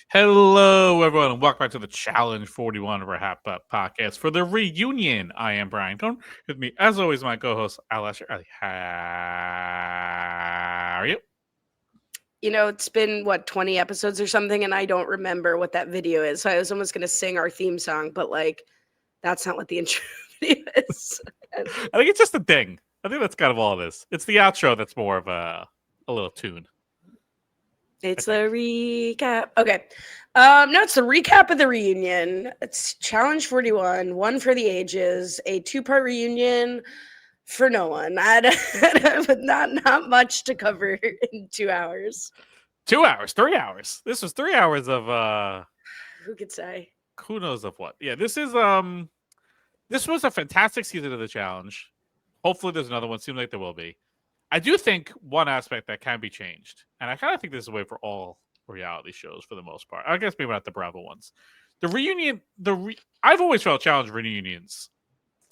Hello, everyone, and welcome back to the Challenge 41 of our RHAP podcast for the reunion. I am Brian Cohen. With me, as always, my co-host, Ali Lasher. Ali, how are you? It's been 20 episodes or something, and I don't remember what that video is. So I was almost going to sing our theme song, but that's not what the intro video is. I think it's just a ding. I think that's kind of all it is. It's the outro that's more of a little tune. It's the recap. Okay. No, it's the recap of the reunion. It's Challenge 41, one for the ages, a two-part reunion for no one. Not much to cover in 2 hours. 2 hours, 3 hours. This was 3 hours of who could say? Who knows of what? Yeah, this was a fantastic season of the challenge. Hopefully there's another one. Seems like there will be. I do think one aspect that can be changed, and I kind of think this is a way for all reality shows for the most part. I guess maybe not the Bravo ones. The reunion, I've always felt challenge reunions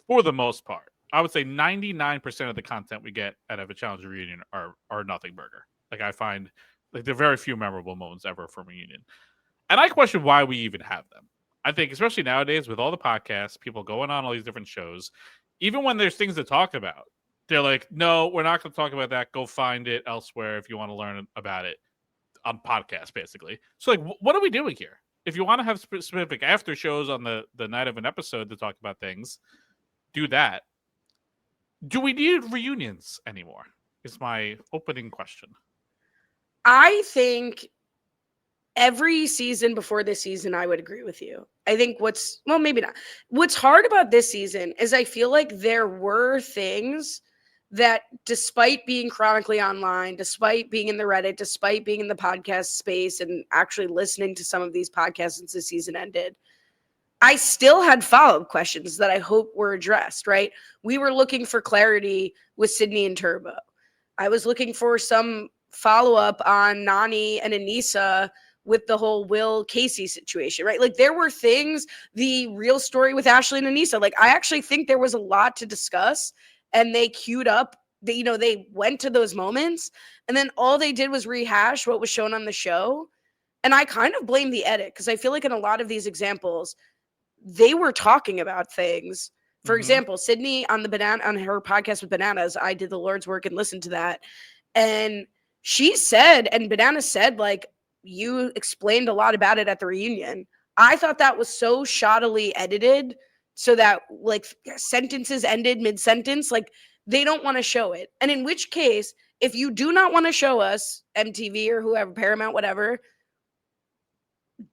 for the most part. I would say 99% of the content we get out of a challenge reunion are nothing burger. Like I find there are very few memorable moments ever from reunion. And I question why we even have them. I think especially nowadays with all the podcasts, people going on all these different shows, even when there's things to talk about, they're like, no, we're not going to talk about that. Go find it elsewhere if you want to learn about it on podcasts, basically. So, what are we doing here? If you want to have specific after shows on the night of an episode to talk about things, do that. Do we need reunions anymore? Is my opening question. I think every season before this season, I would agree with you. I think maybe not. What's hard about this season is I feel like there were things that despite being chronically online, despite being in the Reddit, despite being in the podcast space and actually listening to some of these podcasts since the season ended, I still had follow-up questions that I hope were addressed, right? We were looking for clarity with Sydney and Turbo. I was looking for some follow-up on Nani and Anissa with the whole Will Casey situation, right? Like there were things, the real story with Ashley and Anissa, like I actually think there was a lot to discuss. And they queued up, they went to those moments, and then all they did was rehash what was shown on the show. And I kind of blame the edit because I feel like in a lot of these examples, they were talking about things. For example, Sydney on her podcast with Bananas, I did the Lord's work and listened to that. And she said, and Banana said, like, you explained a lot about it at the reunion. I thought that was so shoddily edited so that like sentences ended mid-sentence. Like they don't want to show it. And in which case, if you do not want to show us MTV or whoever, Paramount, whatever,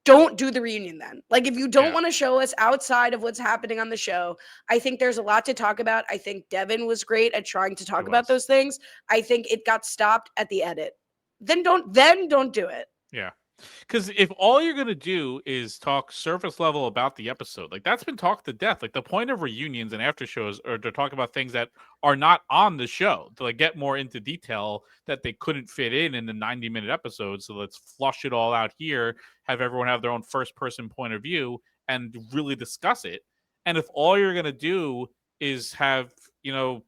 don't do the reunion then. Like if you don't want to show us outside of what's happening on the show, I think there's a lot to talk about. I think Devin was great at trying to talk about those things. I think it got stopped at the edit. Then don't do it. Yeah. Because if all you're going to do is talk surface level about the episode, like that's been talked to death. Like the point of reunions and after shows are to talk about things that are not on the show, to like get more into detail that they couldn't fit in the 90-minute episode. So let's flush it all out here, have everyone have their own first person point of view and really discuss it. And if all you're going to do is have,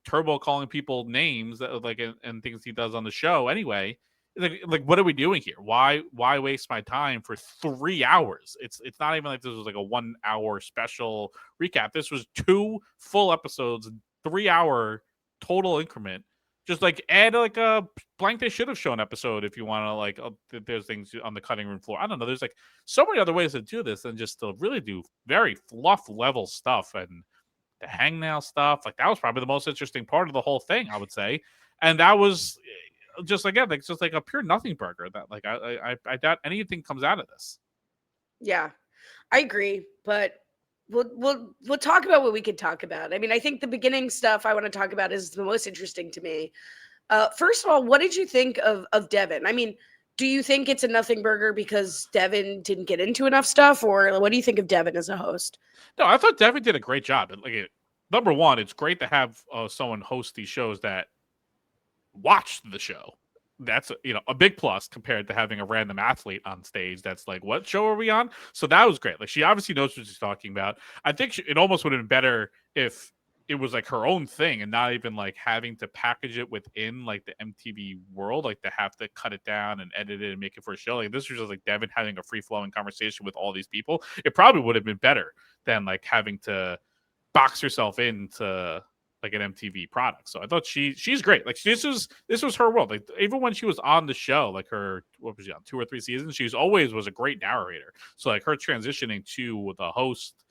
Turbo calling people names that like and things he does on the show anyway, like what are we doing here? Why waste my time for 3 hours? It's not even like this was like a 1 hour special recap. This was 2 full episodes, 3 hour total increment. Just like add like a blank they should have shown episode if you want to like there's things on the cutting room floor. I don't know. There's like so many other ways to do this than just to really do very fluff level stuff and the hangnail stuff. Like that was probably the most interesting part of the whole thing, I would say. And that was just again, like just like a pure nothing burger that like I doubt anything comes out of this. Yeah, I agree, but we'll talk about what we could talk about. I mean, I think the beginning stuff I want to talk about is the most interesting to me. First of all, what did you think of Devin? I mean, do you think it's a nothing burger because Devin didn't get into enough stuff, or what do you think of Devin as a host? No, I thought Devin did a great job. Like, number one, it's great to have someone host these shows that watched the show. That's a big plus compared to having a random athlete on stage that's like, what show are we on? So that was great. Like she obviously knows what she's talking about. I think it almost would have been better if it was like her own thing and not even like having to package it within like the MTV world, like to have to cut it down and edit it and make it for a show. Like this was just like Devin having a free flowing conversation with all these people. It probably would have been better than like having to box yourself into like an MTV product. So I thought she's great. Like this was her world. Like even when she was on the show, like her what was she on 2 or 3 seasons, she always was a great narrator. So like her transitioning to the host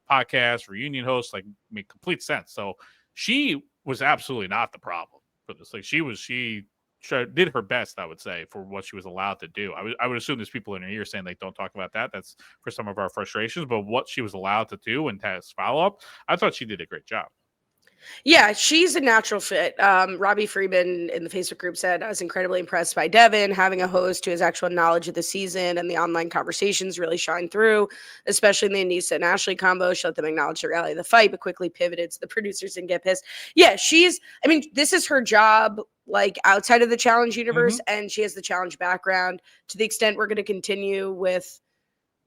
podcast reunion host like made complete sense. So she was absolutely not the problem for this. Like she did her best, I would say, for what she was allowed to do. I would assume there's people in her ear saying like don't talk about that. That's for some of our frustrations, but what she was allowed to do and has follow up, I thought she did a great job. Yeah, she's a natural fit. Robbie Freeman in the Facebook group said, I was incredibly impressed by Devin. Having a host who has actual knowledge of the season and the online conversations really shine through, especially in the Anissa and Ashley combo. She let them acknowledge the reality of the fight, but quickly pivoted so the producers didn't get pissed. Yeah, this is her job, like outside of the challenge universe, and she has the challenge background. To the extent we're going to continue with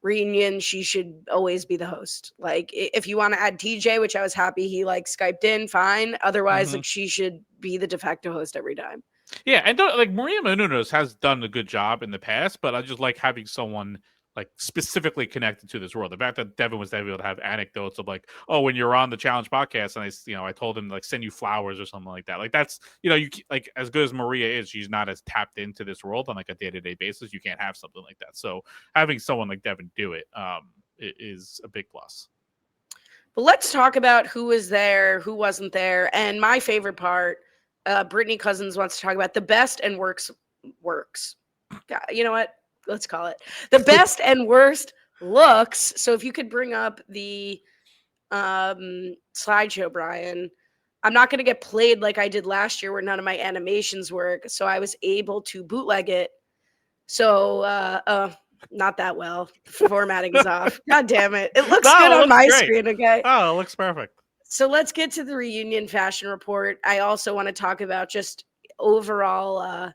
reunion, she should always be the host. Like if you want to add TJ, which I was happy he like Skyped in, fine. Otherwise, like she should be the de facto host every time. Yeah, and like Maria Menounos has done a good job in the past, but I just like having someone like specifically connected to this world. The fact that Devin was able to have anecdotes of like, oh, when you're on the challenge podcast, and I told him to like send you flowers or something like that. Like that's you like as good as Maria is, she's not as tapped into this world on like a day-to-day basis. You can't have something like that. So having someone like Devin do it is a big plus. But let's talk about who was there, who wasn't there, and my favorite part. Brittany Cousins wants to talk about the best and works. You know what? Let's call it the best and worst looks. So if you could bring up the slideshow, Brian. I'm not going to get played like I did last year where none of my animations work. So I was able to bootleg it. So not that well. Formatting is off. God damn it. It looks good on my screen, okay? Oh, it looks perfect. So let's get to the reunion fashion report. I also want to talk about just overall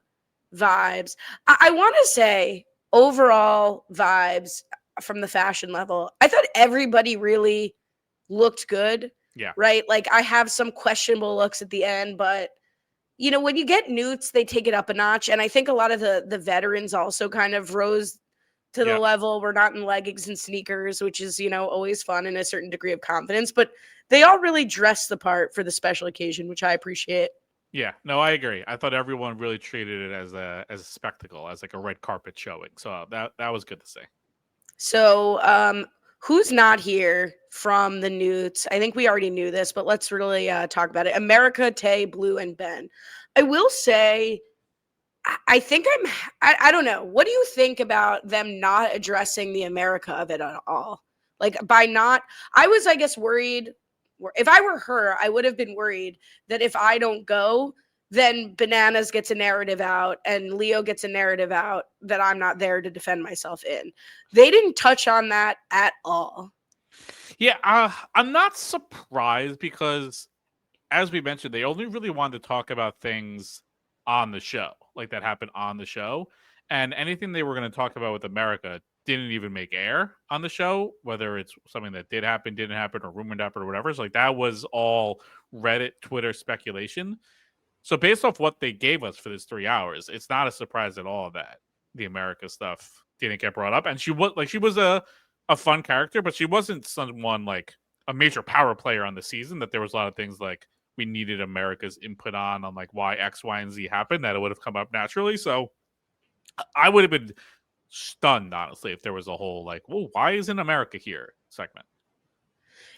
vibes. I want to say overall vibes from the fashion level. I thought everybody really looked good. Yeah. Right? Like I have some questionable looks at the end, but when you get newts, they take it up a notch. And I think a lot of the veterans also kind of rose to the level. We're not in leggings and sneakers, which is, always fun and a certain degree of confidence, but they all really dressed the part for the special occasion, which I appreciate. Yeah, no, I agree. I thought everyone really treated it as a spectacle, as like a red carpet showing. So that was good to see. So, who's not here from the newts? I think we already knew this, but let's really talk about it. America, Tay, Blue, and Ben. I will say, I think I don't know. What do you think about them not addressing the America of it at all? Like I was, I guess, worried. If I were her, I would have been worried that if I don't go, then Bananas gets a narrative out and Leo gets a narrative out that I'm not there to defend myself in. They didn't touch on that at all. Yeah, I'm not surprised because, as we mentioned, they only really wanted to talk about things on the show, like that happened on the show. And anything they were going to talk about with America didn't even make air on the show, whether it's something that did happen, didn't happen, or rumored happen, or whatever. So like that was all Reddit, Twitter speculation. So based off what they gave us for this 3 hours, it's not a surprise at all that the America stuff didn't get brought up. And she was a fun character, but she wasn't someone like a major power player on the season. That there was a lot of things like we needed America's input on like why X, Y, and Z happened, that it would have come up naturally. So I would have been stunned, honestly, if there was a whole like, well, why isn't America here segment?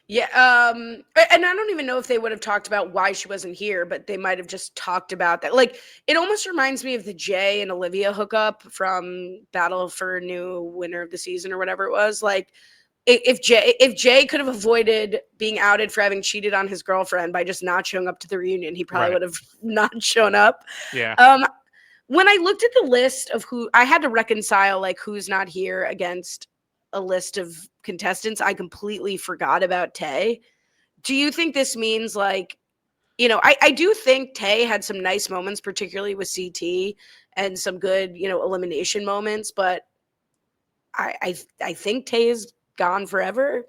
Yeah, and I don't even know if they would have talked about why she wasn't here, but they might have just talked about that. Like, it almost reminds me of the Jay and Olivia hookup from Battle for New Winner of the Season or whatever it was. Like, if Jay could have avoided being outed for having cheated on his girlfriend by just not showing up to the reunion, he probably would have not shown up. Yeah. When I looked at the list of who I had to reconcile, like who's not here against a list of contestants, I completely forgot about Tay. Do you think this means like, I do think Tay had some nice moments, particularly with CT and some good, elimination moments, but I think Tay is gone forever.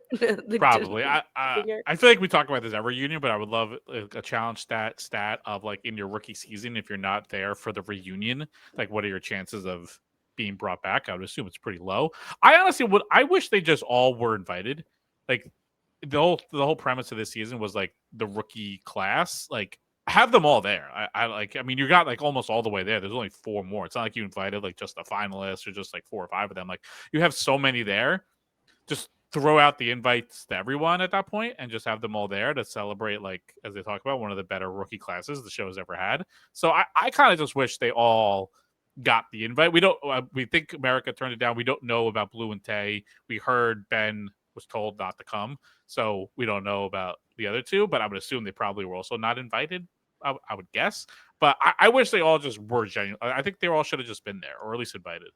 Probably. I feel like we talk about this every reunion, but I would love a challenge stat of like in your rookie season, if you're not there for the reunion, like what are your chances of being brought back? I would assume it's pretty low. I honestly would. I wish they just all were invited. Like the whole premise of this season was like the rookie class. Like have them all there. I mean, you got like almost all the way there. There's only 4 more. It's not like you invited like just the finalists or just like 4 or 5 of them. Like you have so many there. Just throw out the invites to everyone at that point and just have them all there to celebrate, like as they talk about, one of the better rookie classes the show's ever had. So I kind of just wish they all got the invite. We think America turned it down. We don't know about Blue and Tay. We heard Ben was told not to come, so we don't know about the other 2, but I would assume they probably were also not invited. I would guess, but I wish they all just were genuine. I think they all should have just been there, or at least invited.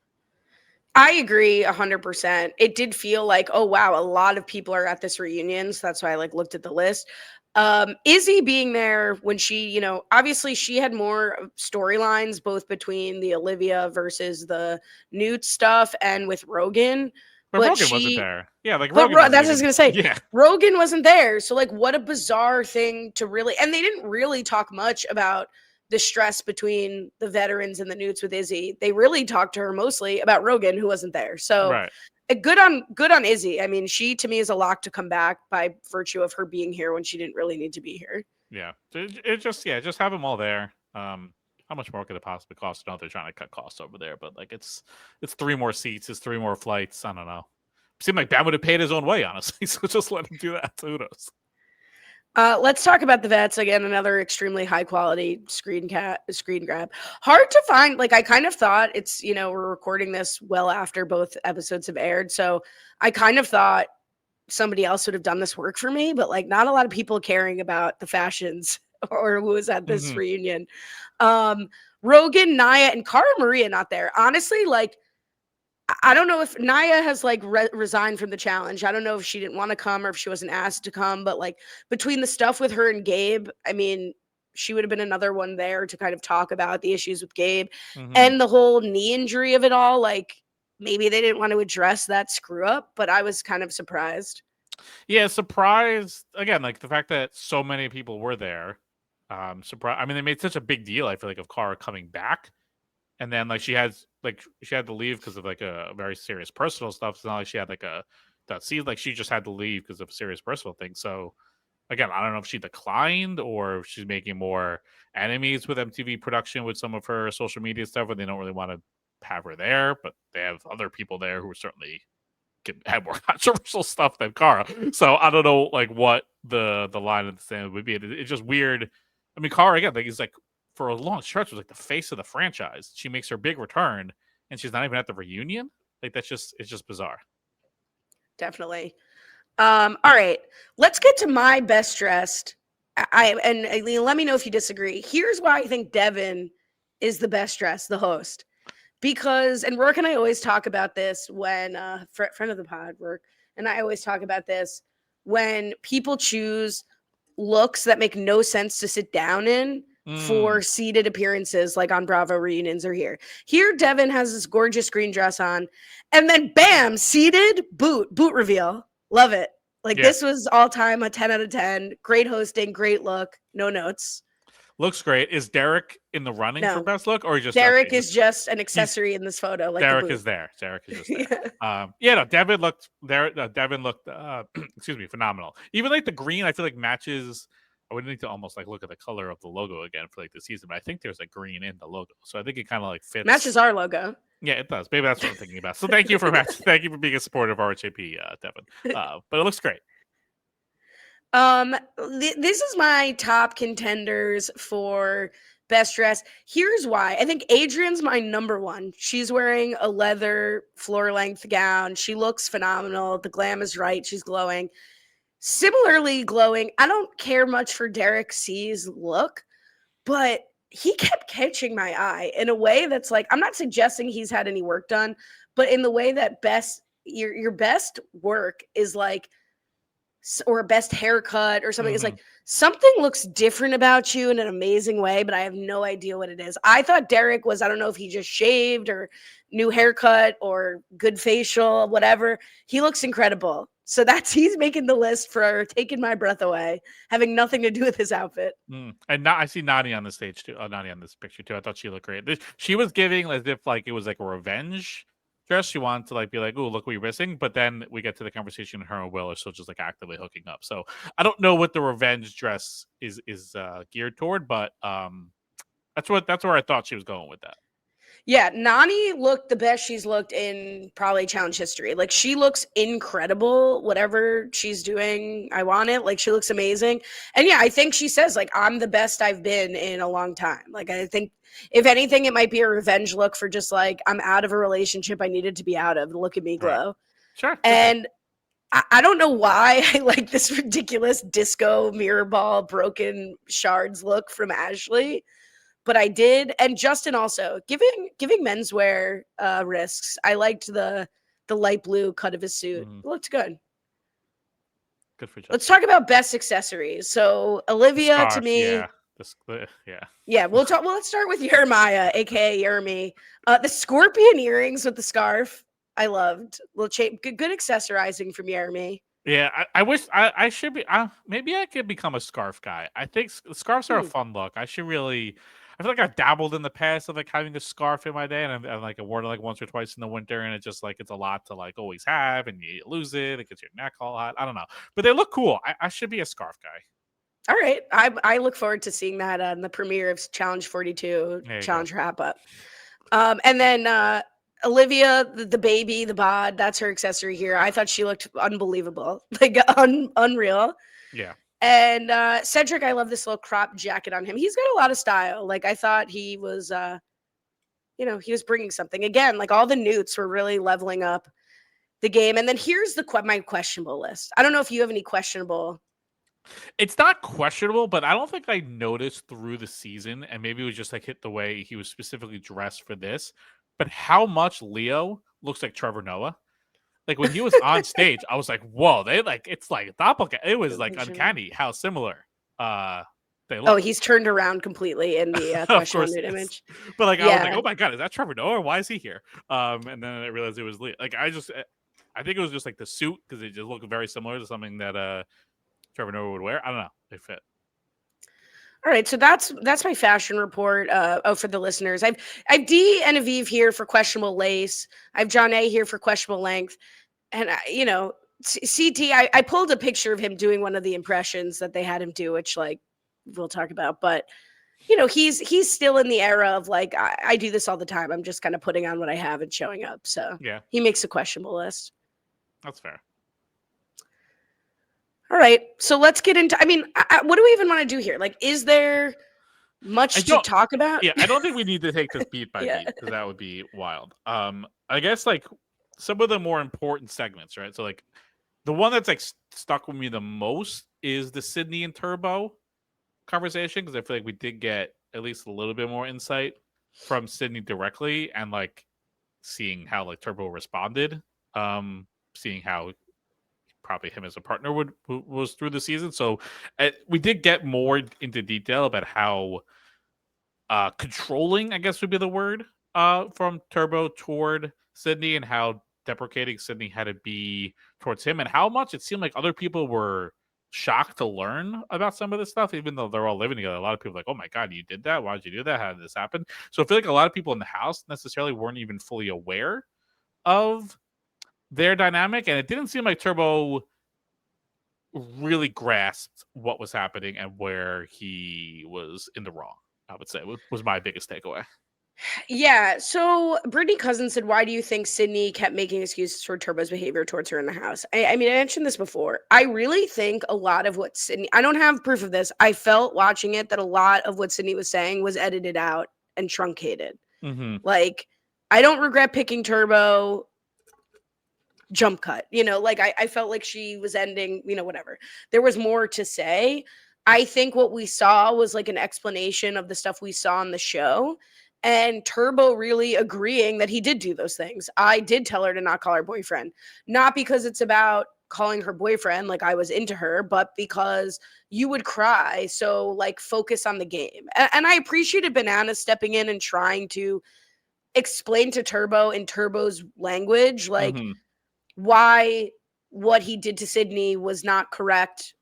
I agree 100%. It did feel like, oh wow, a lot of people are at this reunion. So that's why I like looked at the list. Izzy being there when she, obviously she had more storylines both between the Olivia versus the Newt stuff and with Rogan. But Rogan wasn't there. Yeah, like But Rogan. That's what I was gonna say. Yeah, Rogan wasn't there. So like, what a bizarre thing to really. And they didn't really talk much about the stress between the veterans and the Newts with Izzy. They really talked to her mostly about Rogan, who wasn't there. So right. good on Izzy. I mean, she to me is a lock to come back by virtue of her being here when she didn't really need to be here. Yeah, just have them all there. How much more could it possibly cost? I know they're trying to cut costs over there, but like it's 3 more seats, it's 3 more flights. I don't know. It seemed like Ben would have paid his own way, honestly. So just let him do that. Who knows? Let's talk about the vets again. Another extremely high quality screen grab. Hard to find. Like I kind of thought it's we're recording this well after both episodes have aired, so I kind of thought somebody else would have done this work for me, but like not a lot of people caring about the fashions or who was at this reunion. Rogan, Naya, and Cara Maria not there. Honestly, like I don't know if Naya has like resigned from the challenge. I don't know if she didn't want to come or if she wasn't asked to come, but like between the stuff with her and Gabe, I mean, she would have been another one there to kind of talk about the issues with Gabe and the whole knee injury of it all. Like maybe they didn't want to address that screw up, but I was kind of surprised. Yeah, surprised again, like the fact that so many people were there. Surprise. I mean, they made such a big deal, I feel like, of Cara coming back. And then like she had to leave because of like a very serious personal stuff. It's not like she had like she just had to leave because of a serious personal thing. So again, I don't know if she declined or if she's making more enemies with MTV production with some of her social media stuff, where they don't really want to have her there, but they have other people there who are certainly have more controversial stuff than Cara. So I don't know like what the line of the sand would be. It's just weird. I mean, Cara again, like is like for a long stretch was like the face of the franchise. She makes her big return and she's not even at the reunion. Like it's just bizarre. Definitely. All right, let's get to my best dressed. And let me know if you disagree. Here's why I think Devin is the best dressed, the host. Because, and Rourke and I always talk about this when, friend of the pod, Rourke, and I always talk about this when people choose looks that make no sense to sit down in for seated appearances, like on Bravo reunions or here. Here, Devin has this gorgeous green dress on, and then bam, seated boot reveal. Love it. Like this was all time a 10 out of 10. Great hosting, great look, no notes. Looks great. Is Derek in the running for best look, or just Derek is just an accessory in this photo? Like Derek is there. Derek is just there. Devin looked there. Devin looked, excuse me, phenomenal. Even like the green, I feel like matches. I would need to almost like look at the color of the logo again for like the season, but I think there's a green in the logo, so I think it kind of like fits. Matches our logo. Yeah, it does. Maybe that's what I'm thinking about. So thank you for thank you for being a supporter of RHAP, Devin. But it looks great. This is my top contenders for best dress. Here's why. I think Adrian's my number one. She's wearing a leather floor length gown. She looks phenomenal. The glam is right. She's glowing. Similarly glowing. I don't care much for Derek C's look, but he kept catching my eye in a way that's like, I'm not suggesting he's had any work done, but in the way that your best work is like or best haircut or something. It's Mm-hmm. like something looks different about you in an amazing way, but I have no idea what it is. I thought Derek was, I don't know if he just shaved or new haircut or good facial, whatever. He looks incredible. So he's making the list for taking my breath away, having nothing to do with his outfit. And I see Nani on the stage too. Nani on this picture too. I thought she looked great. She was giving as if like it was like a revenge dress. She wanted to like be like, "Oh, look what you're missing." But then we get to the conversation, her and Will are still just like actively hooking up. So I don't know what the revenge dress is geared toward, but that's where I thought she was going with that. Yeah, Nani looked the best she's looked in probably challenge history. Like she looks incredible, whatever she's doing. I want it. Like she looks amazing. And yeah, I think she says like I'm the best I've been in a long time. Like I think if anything, it might be a revenge look for just like I'm out of a relationship I needed to be out of. Look at me glow. Right. Sure. And I don't know why I like this ridiculous disco mirror ball broken shards look from Ashley, but I did. And Justin also giving menswear risks. I liked the light blue cut of his suit. It looked good. Good for Justin. Let's talk about best accessories. So Olivia, Scarf, to me, yeah. We'll talk. Well, let's start with Jeremiah, aka Jeremy. The scorpion earrings with the scarf, I loved. Good accessorizing from Jeremy. Yeah, I wish I should be. Maybe I could become a scarf guy. I think scarves are a fun look. I should really. I feel like I've dabbled in the past of like having a scarf in my day, and I'm like I wore it like once or twice in the winter, and it's just like it's a lot to like always have, and you lose it. It gets your neck all hot. I don't know, but they look cool. I should be a scarf guy. All right, I look forward to seeing that on the premiere of Challenge 42, Challenge RHAP up. And then Olivia, the baby, the bod, that's her accessory here. I thought she looked unbelievable, like unreal. Yeah. And Cedric, I love this little crop jacket on him. He's got a lot of style. Like I thought he was, he was bringing something. Again, like all the newts were really leveling up the game. And then here's my questionable list. I don't know if you have any questionable. It's not questionable, but I don't think I noticed through the season, and maybe it was just like hit the way he was specifically dressed for this. But how much Leo looks like Trevor Noah. Like when he was on stage, I was like, "Whoa!" It's like doppelganger. It was like uncanny how similar they look. Oh, he's turned around completely in the questionable nude image. But like, I was like, "Oh my god, is that Trevor Noah? Why is he here?" And then I realized it was Leo. Like I think it was just like the suit because it just looked very similar to something that Trevor Noah would wear. I don't know. They fit. All right, so that's my fashion report. For the listeners, I've D and Aviv here for questionable lace. I have John A here for questionable length, and CT. I pulled a picture of him doing one of the impressions that they had him do, which like we'll talk about. But he's still in the era of like I do this all the time. I'm just kind of putting on what I have and showing up. So yeah, he makes a questionable list. That's fair. All right, so let's get into. I mean, what do we even want to do here? Like, is there much to talk about? Yeah, I don't think we need to take this beat by beat because that would be wild. I guess like some of the more important segments, right? So like the one that's like stuck with me the most is the Sydney and Turbo conversation because I feel like we did get at least a little bit more insight from Sydney directly and like seeing how like Turbo responded, seeing how probably him as a partner was through the season. So we did get more into detail about how controlling, I guess would be the word, from Turbo toward Sydney and how deprecating Sydney had to be towards him and how much it seemed like other people were shocked to learn about some of this stuff, even though they're all living together. A lot of people like, oh my God, you did that? Why did you do that? How did this happen? So I feel like a lot of people in the house necessarily weren't even fully aware of their dynamic, and it didn't seem like Turbo really grasped what was happening and where he was in the wrong. I would say was my biggest takeaway. Yeah. So Brittany Cousins said, "Why do you think Sydney kept making excuses for Turbo's behavior towards her in the house?" I mean, I mentioned this before. I really think a lot of what Sydney. I don't have proof of this. I felt watching it that a lot of what Sydney was saying was edited out and truncated. Mm-hmm. Like, I don't regret picking Turbo. Jump cut, like I felt like she was ending, whatever. There was more to say. I think what we saw was like an explanation of the stuff we saw on the show and Turbo really agreeing that he did do those things. I did tell her to not call her boyfriend, not because it's about calling her boyfriend, like I was into her, but because you would cry. So like focus on the game. And I appreciated Banana stepping in and trying to explain to Turbo in Turbo's language, like Mm-hmm. why what he did to Sydney was not correct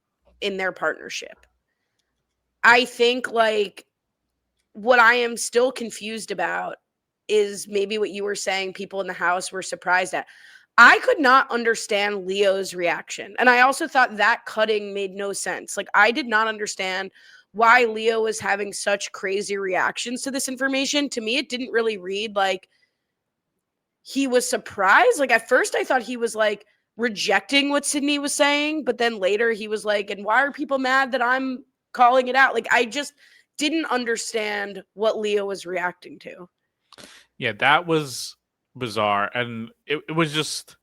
in their partnership. I think like what I am still confused about is maybe what you were saying people in the house were surprised at. I could not understand Leo's reaction. And I also thought that cutting made no sense. Like, I did not understand why Leo was having such crazy reactions to this information. To me, it didn't really read like he was surprised. Like, at first, I thought he was like rejecting what Sydney was saying. But then later, he was like, and why are people mad that I'm calling it out? Like, I just didn't understand what Leo was reacting to. Yeah, that was bizarre, and it was just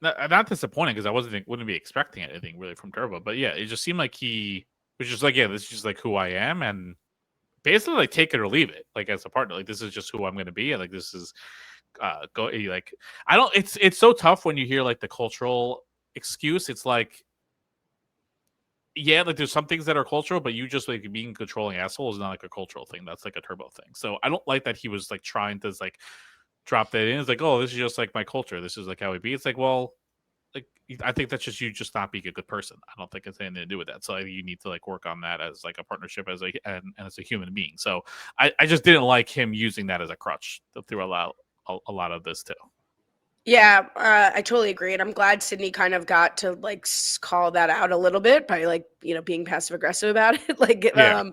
not disappointing because I wouldn't be expecting anything really from Turbo. But yeah, it just seemed like he was just like, yeah, this is just like who I am, and basically like take it or leave it. Like as a partner, like this is just who I'm going to be, and like this is go like I don't. It's so tough when you hear like the cultural excuse. It's like, yeah, like there's some things that are cultural, but you just like being a controlling asshole is not like a cultural thing. That's like a Turbo thing. So I don't like that he was like trying to like drop that in. It's like, oh, this is just like my culture. This is like how we be. It's like, well, like I think that's just you just not being a good person. I don't think it's anything to do with that. So I think you need to like work on that as like a partnership as and as a human being. So I just didn't like him using that as a crutch through a lot of this too. Yeah, I totally agree. And I'm glad Sydney kind of got to like call that out a little bit by like, being passive aggressive about it. Like, Yeah,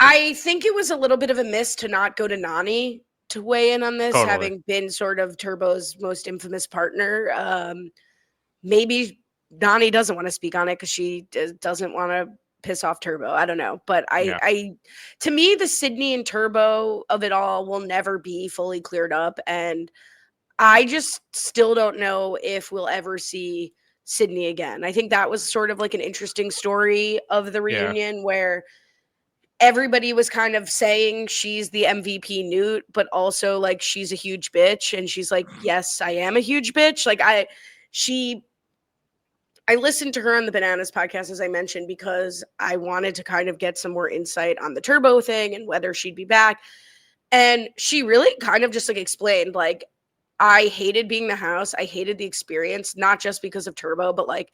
I think it was a little bit of a miss to not go to Nani to weigh in on this, totally. having been sort of Turbo's most infamous partner. Maybe Nani doesn't want to speak on it because she doesn't want to piss off Turbo. I don't know, but Yeah, to me, the Sydney and Turbo of it all will never be fully cleared up, and I just still don't know if we'll ever see Sydney again. I think that was sort of like an interesting story of the yeah. reunion where everybody was kind of saying she's the MVP Newt, but also like she's a huge bitch. And she's like, yes, I am a huge bitch. Like she, I listened to her on the Bananas podcast, as I mentioned, because I wanted to kind of get some more insight on the Turbo thing and whether she'd be back. And she really kind of just like explained, like, I hated being the house. I hated the experience, not just because of Turbo, but like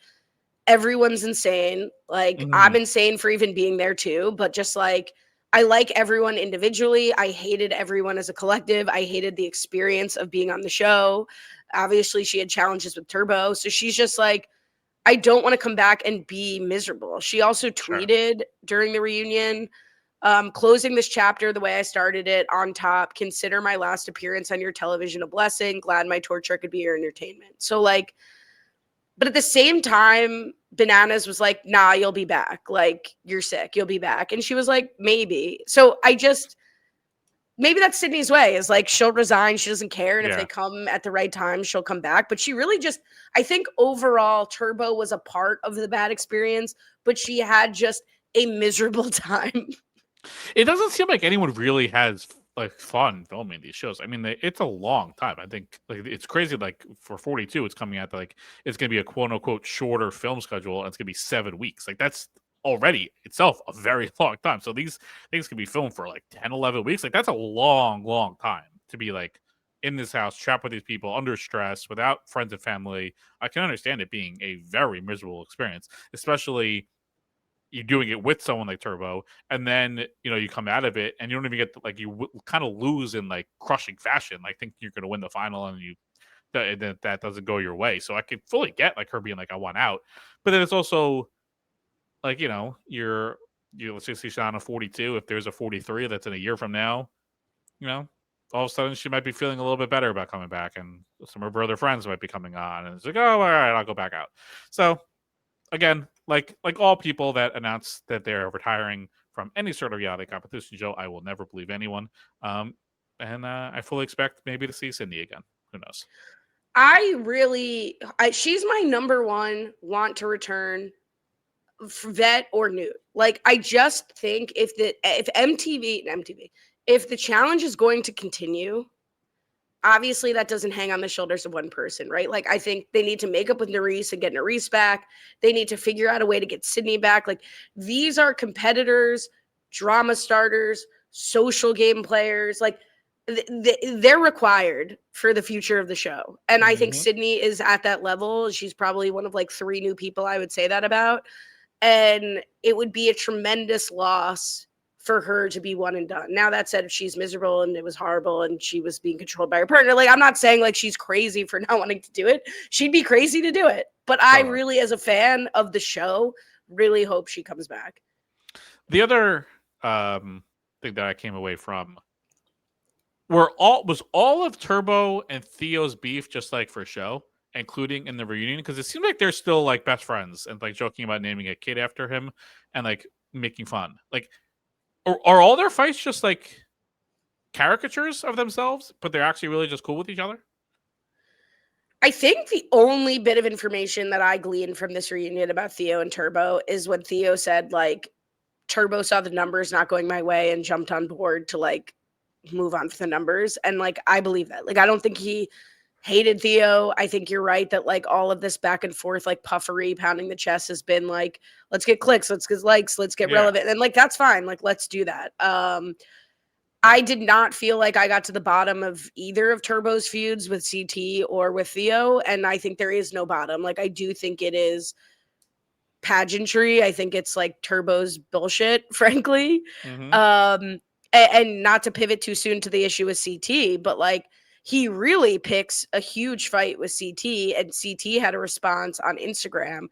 everyone's insane. Like I'm Mhm. insane for even being there too, but just like I like everyone individually. I hated everyone as a collective. I hated the experience of being on the show. Obviously, she had challenges with Turbo. So she's just like, I don't want to come back and be miserable. She also Sure. tweeted during the reunion, closing this chapter the way I started it on top. Consider my last appearance on your television a blessing. Glad my torture could be your entertainment. So like, but at the same time, Bananas was like, nah, you'll be back. Like, you're sick. You'll be back. And she was like, maybe. So maybe that's Sydney's way is like, she'll resign. She doesn't care. And if they Yeah. come at the right time, she'll come back. But she really just, I think overall, Turbo was a part of the bad experience, but she had just a miserable time. It doesn't seem like anyone really has like fun filming these shows. I mean, it's a long time. I think like it's crazy. Like for 42, it's coming out to, like it's going to be a quote unquote shorter film schedule, and it's going to be 7 weeks. Like that's already itself a very long time. So these things can be filmed for like 10, 11 weeks. Like that's a long, long time to be like in this house, trapped with these people, under stress, without friends and family. I can understand it being a very miserable experience, especially you doing it with someone like Turbo, and then you come out of it and you don't even get to, like kind of lose in like crushing fashion. Like think you're going to win the final and that doesn't go your way. So I can fully get like her being like I want out, but then it's also like let's say she's on a 42. If there's a 43 that's in a year from now, you know. All of a sudden, she might be feeling a little bit better about coming back, and some of her other friends might be coming on, and it's like, oh, all right, I'll go back out. So again, like all people that announce that they're retiring from any sort of reality competition show, I will never believe anyone. And I fully expect maybe to see Cindy again. Who knows? She's my number one want to return vet or Newt. Like I just think if MTV, if the challenge is going to continue, obviously that doesn't hang on the shoulders of one person, right? Like, I think they need to make up with Nerys and get Nerys back. They need to figure out a way to get Sydney back. Like, these are competitors, drama starters, social game players. Like, they're required for the future of the show. And I think Mm-hmm. Sydney is at that level. She's probably one of like 3 new people I would say that about. And it would be a tremendous loss for her to be one and done. Now, that said, if she's miserable and it was horrible and she was being controlled by her partner, like, I'm not saying like she's crazy for not wanting to do it. She'd be crazy to do it. But I Totally. really, as a fan of the show, really hope she comes back. The other thing that I came away from was all of Turbo and Theo's beef just like for show, including in the reunion, because it seems like they're still like best friends and like joking about naming a kid after him and like making fun. Like, are all their fights just like caricatures of themselves, but they're actually really just cool with each other? I think the only bit of information that I gleaned from this reunion about Theo and Turbo is when Theo said, like, Turbo saw the numbers not going my way and jumped on board to like move on for the numbers. And like, I believe that. Like, I don't think he hated Theo. I think you're right that like all of this back and forth, like puffery, pounding the chest has been like, let's get clicks, let's get likes, let's get relevant. And like, that's fine. Like, let's do that. I did not feel like I got to the bottom of either of Turbo's feuds with CT or with Theo. And I think there is no bottom. Like, I do think it is pageantry. I think it's like Turbo's bullshit, frankly. Mm-hmm. And not to pivot too soon to the issue with CT, but like, he really picks a huge fight with CT, and CT had a response on Instagram.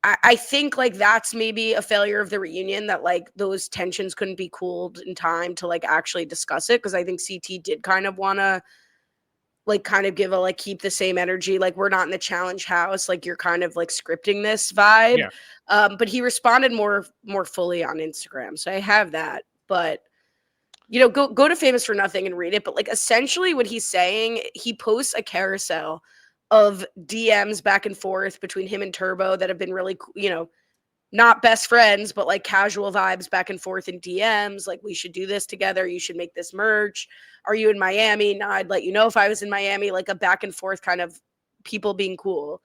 I think like that's maybe a failure of the reunion, that like those tensions couldn't be cooled in time to like actually discuss it. Cause I think CT did kind of want to like kind of give a like keep the same energy, like we're not in the challenge house, like you're kind of like scripting this vibe. Yeah. But he responded more fully on Instagram, so I have that. But you know, go to Famous for Nothing and read it. But like, essentially what he's saying, he posts a carousel of DMs back and forth between him and Turbo that have been really, you know, not best friends, but like casual vibes back and forth in DMs. Like, we should do this together. You should make this merch. Are you in Miami? No, I'd let you know if I was in Miami. Like, a back and forth kind of people being cool.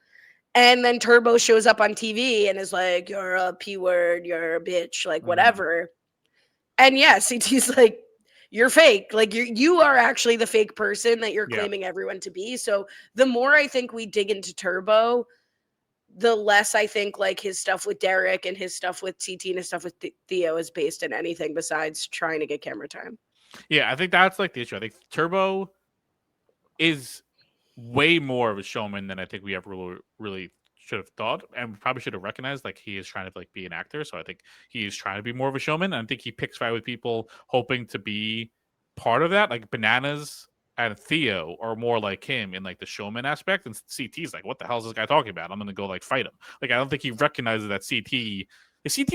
And then Turbo shows up on TV and is like, you're a P word, you're a bitch, like whatever. And yeah, CT's like, you're fake. Like, you are actually the fake person that you're claiming everyone to be. So the more I think we dig into Turbo, the less I think like his stuff with Derek and his stuff with CT and his stuff with Theo is based in anything besides trying to get camera time. Yeah, I think that's like the issue. I think Turbo is way more of a showman than I think we ever really should have thought, and we probably should have recognized like he is trying to like be an actor. So I think he is trying to be more of a showman. And I think he picks fight with people hoping to be part of that. Like Bananas and Theo are more like him in like the showman aspect, and CT's like, what the hell is this guy talking about? I'm gonna go like fight him. Like, I don't think he recognizes that CT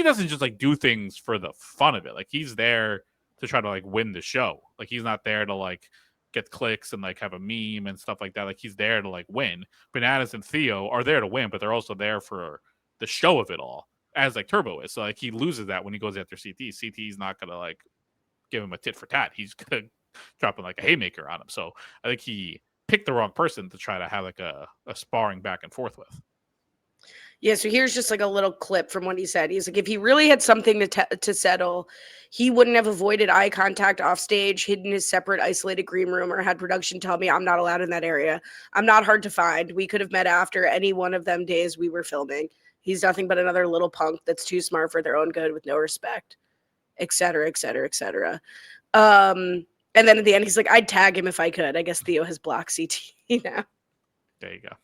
doesn't just like do things for the fun of it. Like, he's there to try to like win the show. Like, he's not there to like get clicks and like have a meme and stuff like that. Like, he's there to like win. Bananas and Theo are there to win, but they're also there for the show of it all, as like Turbo is. So like, he loses that when he goes after CT. CT's not gonna like give him a tit for tat. He's gonna drop him like a haymaker on him. So I think he picked the wrong person to try to have like a sparring back and forth with. Yeah, so here's just like a little clip from what he said. He's like, if he really had something to settle, he wouldn't have avoided eye contact off stage, hidden his separate isolated green room, or had production tell me I'm not allowed in that area. I'm not hard to find. We could have met after any one of them days we were filming. He's nothing but another little punk that's too smart for their own good with no respect, et cetera, et cetera, et cetera. And then at the end, he's like, I'd tag him if I could. I guess Theo has blocked CT now. There you go.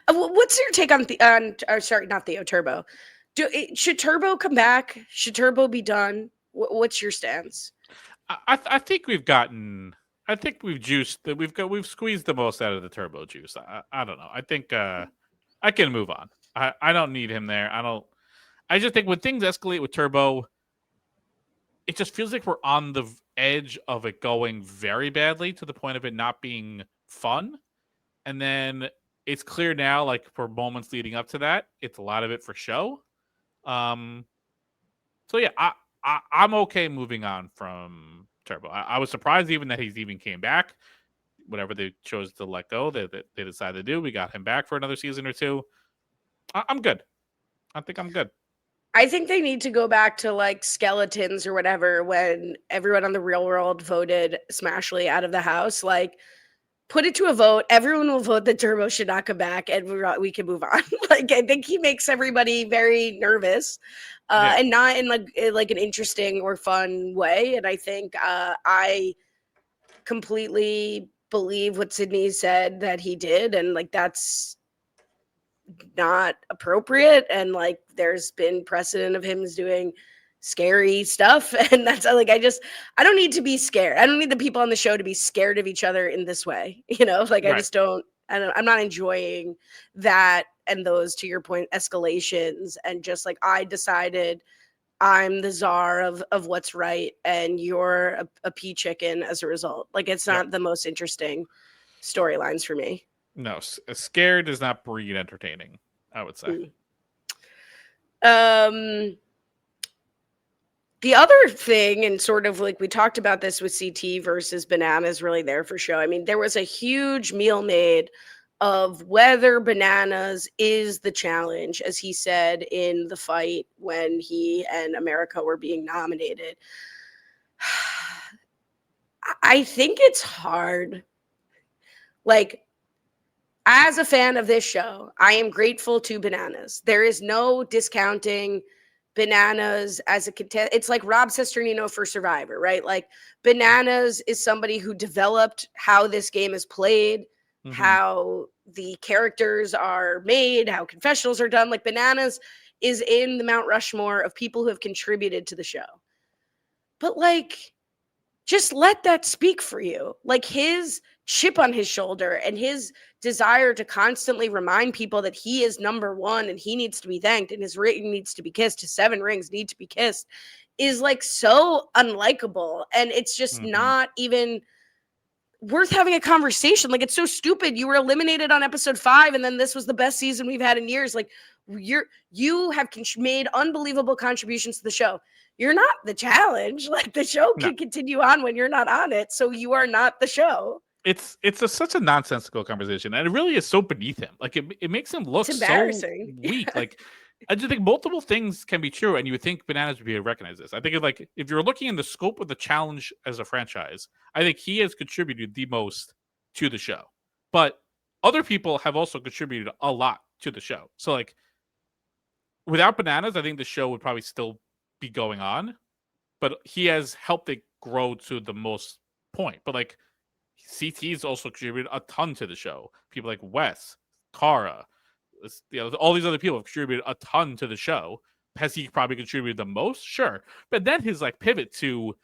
What's your take on sorry, not Theo, Turbo? Should Turbo come back? Should Turbo be done? What's your stance? I think we've gotten. I think we've juiced. We've squeezed the most out of the Turbo juice. I don't know. I think I can move on. I don't need him there. I just think when things escalate with Turbo, it just feels like we're on the edge of it going very badly to the point of it not being fun. And then it's clear now, like for moments leading up to that, it's a lot of it for show. So yeah, I'm okay moving on from Turbo. I was surprised even that he's even came back. whatever they chose to let go, they decided to do. We got him back for another season or two. I'm good. I think I'm good. I think they need to go back to like skeletons or whatever when everyone on the Real World voted Smashley out of the house. Like, put it to a vote. Everyone will vote that Turbo should not come back, and we can move on. Like, I think he makes everybody very nervous, and not in like an interesting or fun way. And I think I completely believe what Sydney said that he did, and like that's not appropriate. And like there's been precedent of him doing scary stuff, and that's like I don't need to be scared. I don't need the people on the show to be scared of each other in this way. Like I Right. just I'm not enjoying that, and those, to your point, escalations, and just like I decided I'm the czar of what's right, and you're a pea chicken as a result. Like, it's Yep. not the most interesting storylines for me. No, scared does not breed entertaining, I would say. The other thing, and sort of like we talked about this with CT versus Bananas really there for show. I mean, there was a huge meal made of whether Bananas is the challenge, as he said in the fight when he and America were being nominated. I think it's hard. Like, as a fan of this show, I am grateful to Bananas. There is no discounting Bananas as a contest. It's like Rob Sesternino for Survivor, right? Like, Bananas is somebody who developed how this game is played, how the characters are made, how confessionals are done. Like, Bananas is in the Mount Rushmore of people who have contributed to the show. But like, just let that speak for you. Like, his chip on his shoulder and his desire to constantly remind people that he is number one and he needs to be thanked and his ring needs to be kissed, his 7 rings need to be kissed, is like so unlikable. And it's just not even worth having a conversation. Like, it's so stupid. You were eliminated on episode 5, and then this was the best season we've had in years. Like, you have made unbelievable contributions to the show. You're not the challenge. Like, the show can continue on when you're not on it, so you are not the show. It's such a nonsensical conversation, and it really is so beneath him. Like, it makes him look so weak. Like, I just think multiple things can be true, and you would think Bananas would be able to recognize this. I think if you're looking in the scope of the challenge as a franchise, I think he has contributed the most to the show. But other people have also contributed a lot to the show. So like, without Bananas, I think the show would probably still be going on. But he has helped it grow to the most point. But like, CT's also contributed a ton to the show. People like Wes, Cara, all these other people have contributed a ton to the show. Has he probably contributed the most? Sure. But then his like pivot to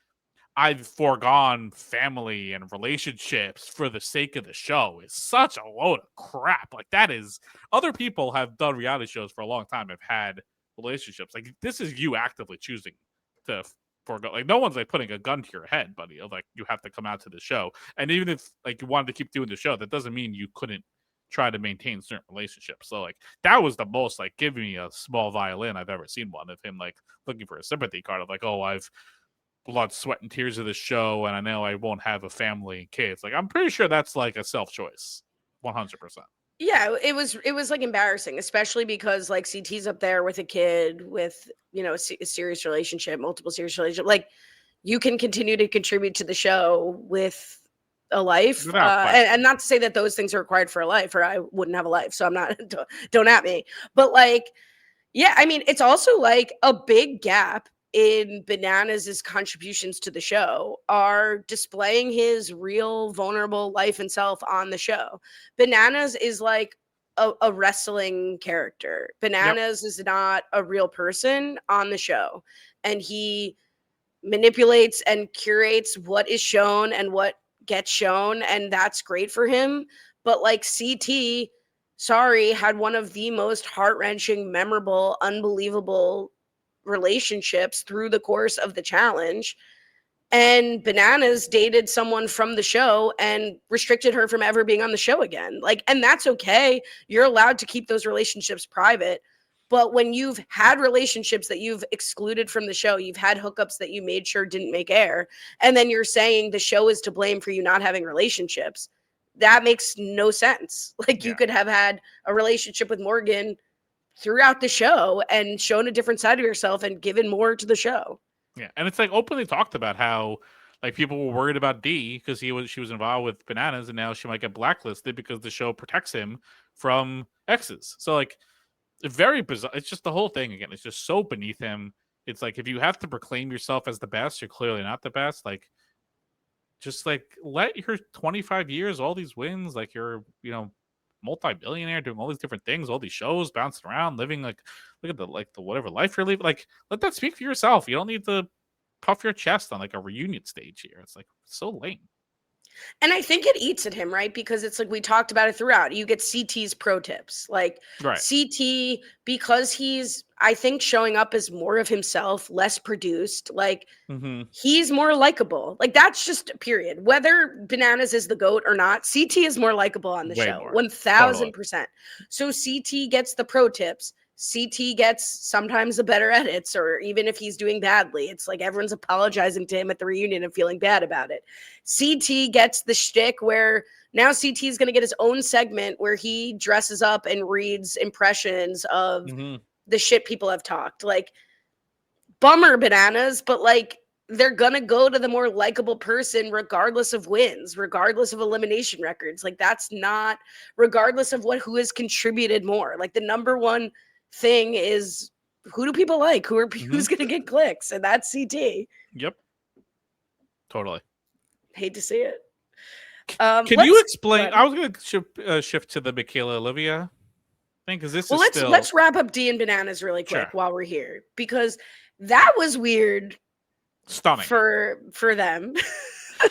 I've foregone family and relationships for the sake of the show is such a load of crap. Like, that is, other people have done reality shows for a long time, have had relationships. Like, this is you actively choosing to forego. Like, no one's like putting a gun to your head, buddy. Like, you have to come out to the show. And even if like you wanted to keep doing the show, that doesn't mean you couldn't try to maintain certain relationships. So like, that was the most like, give me a small violin I've ever seen one of him like looking for a sympathy card of like, oh, I've blood, sweat, and tears of the show, and I know I won't have a family and kids. Like, I'm pretty sure that's like a self-choice, 100%. Yeah, it was like embarrassing, especially because like CT's up there with a kid with, a serious relationship, multiple serious relationship. Like, you can continue to contribute to the show with a life, and not to say that those things are required for a life, or I wouldn't have a life. So I'm not, don't at me. But like, yeah, I mean, it's also like a big gap in Bananas' contributions to the show are displaying his real vulnerable life and self on the show. Bananas is like a wrestling character. Bananas is not a real person on the show. And he manipulates and curates what is shown and what gets shown. And that's great for him. But like, CT, sorry, had one of the most heart-wrenching, memorable, unbelievable relationships through the course of the challenge, and Bananas dated someone from the show and restricted her from ever being on the show again. Like, and that's okay. You're allowed to keep those relationships private. But when you've had relationships that you've excluded from the show, you've had hookups that you made sure didn't make air, and then you're saying the show is to blame for you not having relationships, that makes no sense. Like, you Yeah. could have had a relationship with Morgan throughout the show and shown a different side of yourself and given more to the show. Yeah, and it's like openly talked about how like people were worried about D because she was involved with Bananas, and now she might get blacklisted because the show protects him from exes. So like, very bizarre. It's just the whole thing again. It's just so beneath him. It's like if you have to proclaim yourself as the best, you're clearly not the best. Like, just like let your 25 years, all these wins, like you're multi-billionaire doing all these different things, all these shows, bouncing around, living like look at the whatever life you're living. Like, let that speak for yourself. You don't need to puff your chest on like a reunion stage here. It's like so lame. And I think it eats at him, right? Because it's like we talked about it throughout. You get CT's pro tips. Like, Right. CT, because he's, I think, showing up as more of himself, less produced, like, Mm-hmm. he's more likable. Like, that's just a period. Whether Bananas is the GOAT or not, CT is more likable on the Way show. more. 1000%. So CT gets the pro tips. CT gets sometimes the better edits, or even if he's doing badly, it's like everyone's apologizing to him at the reunion and feeling bad about it. CT gets the shtick where now CT is going to get his own segment where he dresses up and reads impressions of Mm-hmm. the shit people have talked. Like, bummer, Bananas, but like, they're gonna go to the more likable person regardless of wins, regardless of elimination records. Like, that's not, regardless of who has contributed more. Like, the number one thing is, who do people like? Who's gonna get clicks? And that's CT. Yep. Totally. Hate to see it. Can you explain? I was going to shift to the Michaela Olivia thing because this is still. Let's wrap up D and Bananas really quick while we're here, because that was weird. Stunning for them.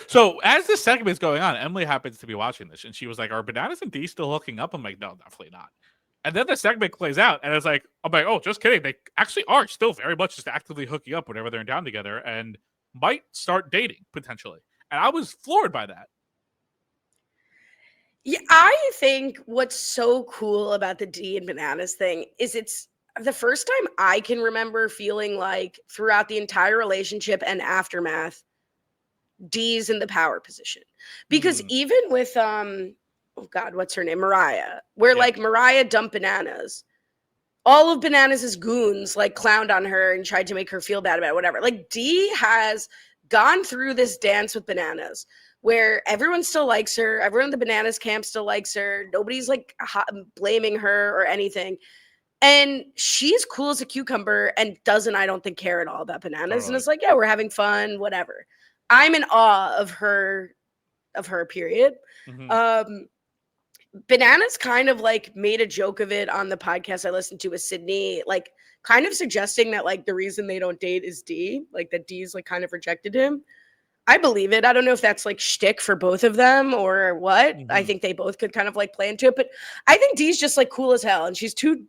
So as this segment is going on, Emily happens to be watching this, and she was like, "Are Bananas and D still hooking up?" I'm like, "No, definitely not." And then the segment plays out, and it's like, I'm like, "Oh, just kidding. They actually are still very much just actively hooking up whenever they're down together, and might start dating potentially." And I was floored by that. Yeah, I think what's so cool about the D and Bananas thing is it's the first time I can remember feeling like throughout the entire relationship and aftermath, D's in the power position. Because even with oh God, what's her name? Mariah, where like Mariah dumped Bananas. All of Bananas' goons like clowned on her and tried to make her feel bad about it, whatever. Like, D has gone through this dance with Bananas where everyone still likes her. Everyone in the Bananas camp still likes her. Nobody's like blaming her or anything. And she's cool as a cucumber and doesn't, I don't think, care at all about Bananas. Totally. And it's like, yeah, we're having fun, whatever. I'm in awe of her, period. Bananas kind of like made a joke of it on the podcast I listened to with Sydney, like kind of suggesting that like the reason they don't date is D, like that D's like kind of rejected him. I believe it. I don't know if that's like shtick for both of them or what. I think they both could kind of like play into it, but I think D's just like cool as hell, and she's too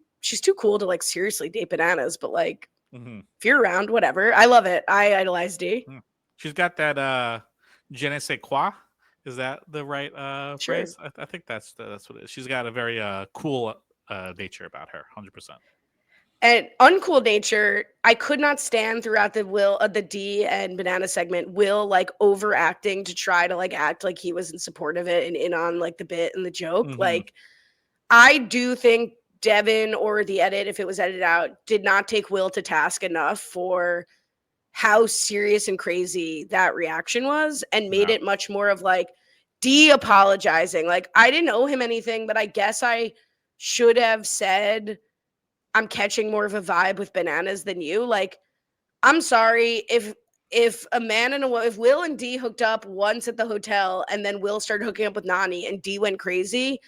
cool to like seriously date Bananas. But like, if you're around, whatever. I love it. I idolize D. She's got that je ne sais quoi. Is that the right phrase? I think that's what it is. She's got a very cool nature about her, 100%. And uncool nature, I could not stand throughout the D and Banana segment, Will like overacting to try to like act like he was in support of it and in on like the bit and the joke. Like, I do think Devin or the edit, if it was edited out, did not take Will to task enough for how serious and crazy that reaction was, and made it much more of like D apologizing. Like, I didn't owe him anything, but I guess I should have said, I'm catching more of a vibe with Bananas than you. Like, I'm sorry if a man and if Will and D hooked up once at the hotel and then Will started hooking up with Nany and D went crazy,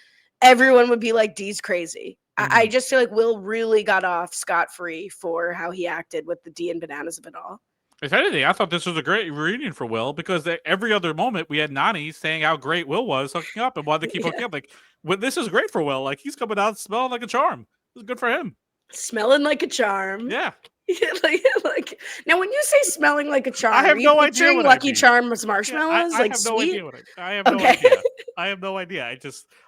everyone would be like, D's crazy. I just feel like Will really got off scot-free for how he acted with the D and Bananas of it all. If anything, I thought this was a great reunion for Will, because every other moment we had Nany saying how great Will was hooking up and wanted to keep hooking up. Like, this is great for Will. Like, he's coming out smelling like a charm. This is good for him. Smelling like a charm. Yeah. like now, when you say smelling like a charm, I have no idea what Lucky I mean. Charms marshmallows. I like, have sweet? No idea what I have no idea. I have no idea.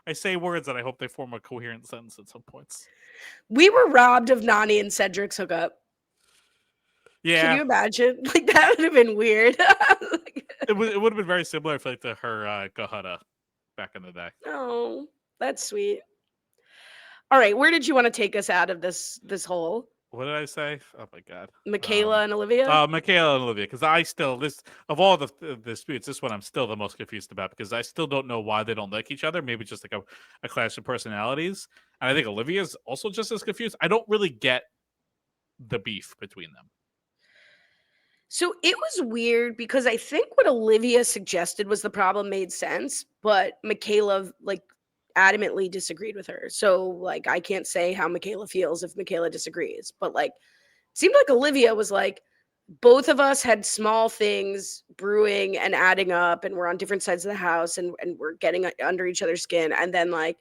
I say words and I hope they form a coherent sentence at some points. We were robbed of Nany and Cedric's hookup. Yeah. Can you imagine? Like, that would have been weird. It would have been very similar, I feel like, to her Gahada back in the day. Oh, that's sweet. All right, where did you want to take us out of this hole? What did I say? Oh my god. Michaela and Olivia? Michaela and Olivia, because I still this of all the disputes, this one I'm still the most confused about because I still don't know why they don't like each other. Maybe just like a clash of personalities, and I think Olivia's also just as confused. I don't really get the beef between them. So it was weird because I think what Olivia suggested was the problem made sense, but Michaela like adamantly disagreed with her. So like I can't say how Michaela feels if Michaela disagrees, but like it seemed like Olivia was like both of us had small things brewing and adding up and we're on different sides of the house and we're getting under each other's skin and then like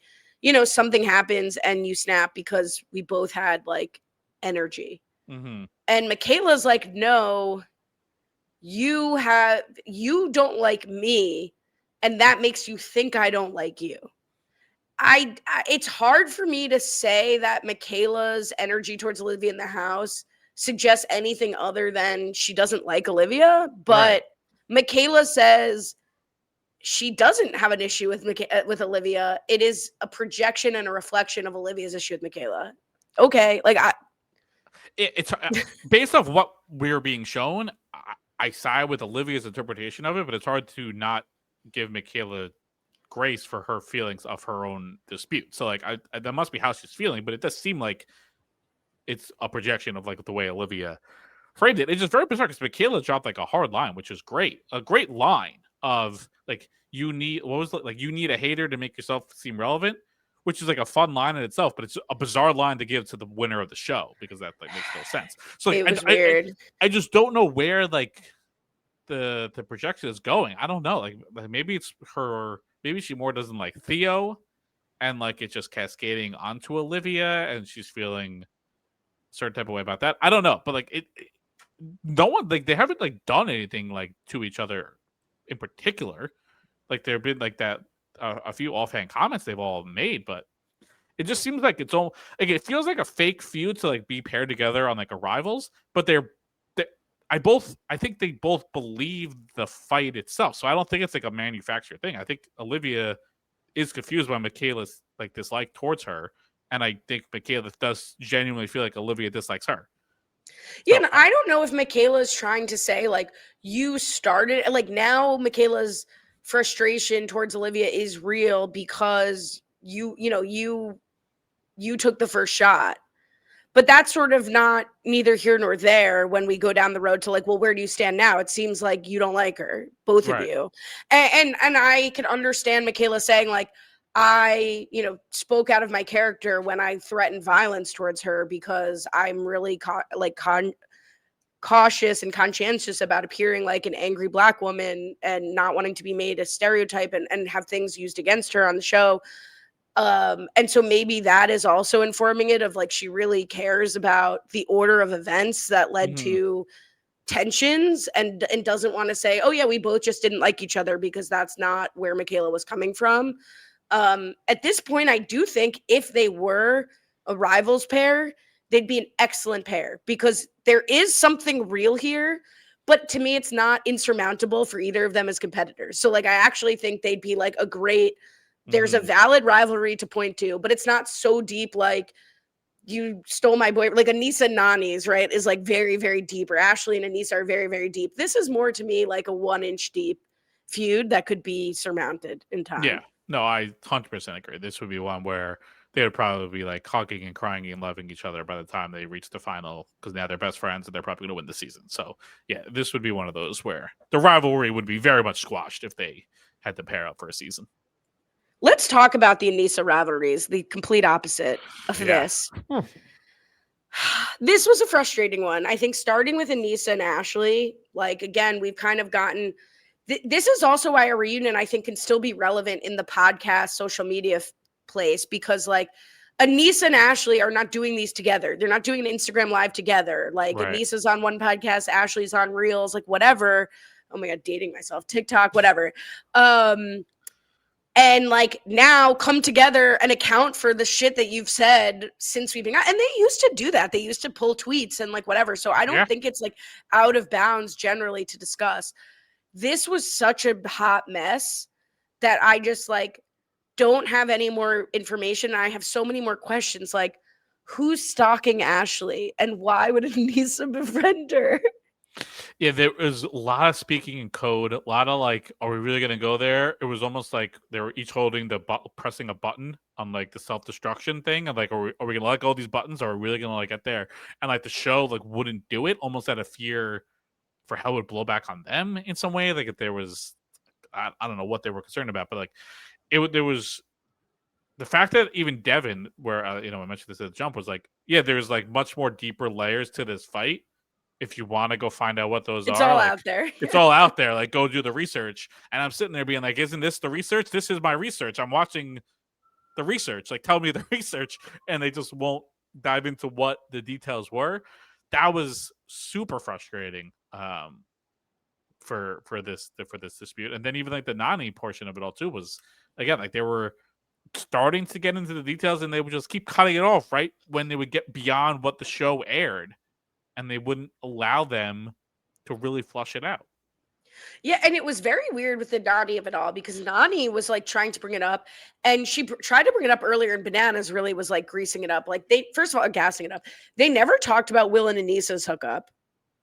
something happens and you snap because we both had like energy. Mm-hmm. And Michaela's like, no, you don't like me and that makes you think I don't like you. It's hard for me to say that Michaela's energy towards Olivia in the house suggests anything other than she doesn't like Olivia, but Right. Michaela says she doesn't have an issue with Olivia. It is a projection and a reflection of Olivia's issue with Michaela. Okay, like It's based off what we're being shown. I side with Olivia's interpretation of it, but it's hard to not give Michaela grace for her feelings of her own dispute. So like that must be how she's feeling, but it does seem like it's a projection of like the way Olivia framed it. It's just very bizarre because Michaela dropped like a hard line, which is great. A great line of like you need you need a hater to make yourself seem relevant, which is like a fun line in itself, but it's a bizarre line to give to the winner of the show because that like makes no sense. So like, it was weird. I just don't know where like the projection is going. I don't know. Like maybe it's her. Maybe she more doesn't like Theo, and like it's just cascading onto Olivia, and she's feeling a certain type of way about that. I don't know, but like no one like they haven't like done anything like to each other in particular. Like there have been like that a few offhand comments they've all made, but it just seems like it's all like it feels like a fake feud to like be paired together on like a rivals, but I think they both believe the fight itself. So I don't think it's like a manufactured thing. I think Olivia is confused by Michaela's like dislike towards her. And I think Michaela does genuinely feel like Olivia dislikes her. Yeah, and I don't know if Michaela is trying to say like you started like now Michaela's frustration towards Olivia is real because you took the first shot. But that's sort of not neither here nor there when we go down the road to like, well, where do you stand now? It seems like you don't like her, both of you. And I can understand Michaela saying like, I, spoke out of my character when I threatened violence towards her because I'm really cautious and conscientious about appearing like an angry Black woman and not wanting to be made a stereotype and have things used against her on the show. And so maybe that is also informing it of like she really cares about the order of events that led to tensions and doesn't want to say, oh yeah, we both just didn't like each other, because that's not where Michaela was coming from. At this point, I do think if they were a rivals pair, they'd be an excellent pair because there is something real here. But to me, it's not insurmountable for either of them as competitors. So like, I actually think they'd be like a great, there's a valid rivalry to point to, but it's not so deep like you stole my boy. Like Anissa and Nani's, right, is like very, very deep, or Ashley and Anissa are very, very deep. This is more to me like a 1-inch deep feud that could be surmounted in time. Yeah, no, I 100% agree. This would be one where they would probably be like hugging and crying and loving each other by the time they reach the final, because now they're best friends and they're probably going to win the season. So yeah, this would be one of those where the rivalry would be very much squashed if they had to pair up for a season. Let's talk about the Anissa rivalries, the complete opposite of this. This was a frustrating one. I think starting with Anissa and Ashley, like, again, we've kind of gotten... this is also why a reunion, I think, can still be relevant in the podcast, social media place, because, like, Anissa and Ashley are not doing these together. They're not doing an Instagram Live together. Like, Anissa's on one podcast, Ashley's on Reels, like, whatever. Oh, my God, dating myself. TikTok, whatever. And like now come together and account for the shit that you've said since we've been out. And they used to do that. They used to pull tweets and like whatever. So I don't think it's like out of bounds generally to discuss. This was such a hot mess that I just like, don't have any more information. I have so many more questions. Like, who's stalking Ashley, and why would Anissa befriend her? Yeah, there was a lot of speaking in code, a lot of like, are we really gonna go there? It was almost like they were each holding pressing a button on like the self destruction thing, and like, are we gonna let go of these buttons, or are we really gonna like get there? And like the show like wouldn't do it, almost out of fear for how it would blow back on them in some way. Like if there was, I don't know what they were concerned about, but like there was the fact that even Devin, where I mentioned this at the jump, was like, yeah, there's like much more deeper layers to this fight. If you want to go find out what those It's are, all like out there. it's all out there. Like go do the research. And I'm sitting there being like, isn't this the research? This is my research. I'm watching the research. Like tell me the research, and they just won't dive into what the details were. That was super frustrating. For this dispute, and then even like the Nani portion of it all too was again like they were starting to get into the details, and they would just keep cutting it off right when they would get beyond what the show aired, and they wouldn't allow them to really flush it out. Yeah, and it was very weird with the Nani of it all, because Nani was like trying to bring it up, and she tried to bring it up earlier, and Bananas really was like greasing it up. Like they, first of all, gassing it up. They never talked about Will and Anissa's hookup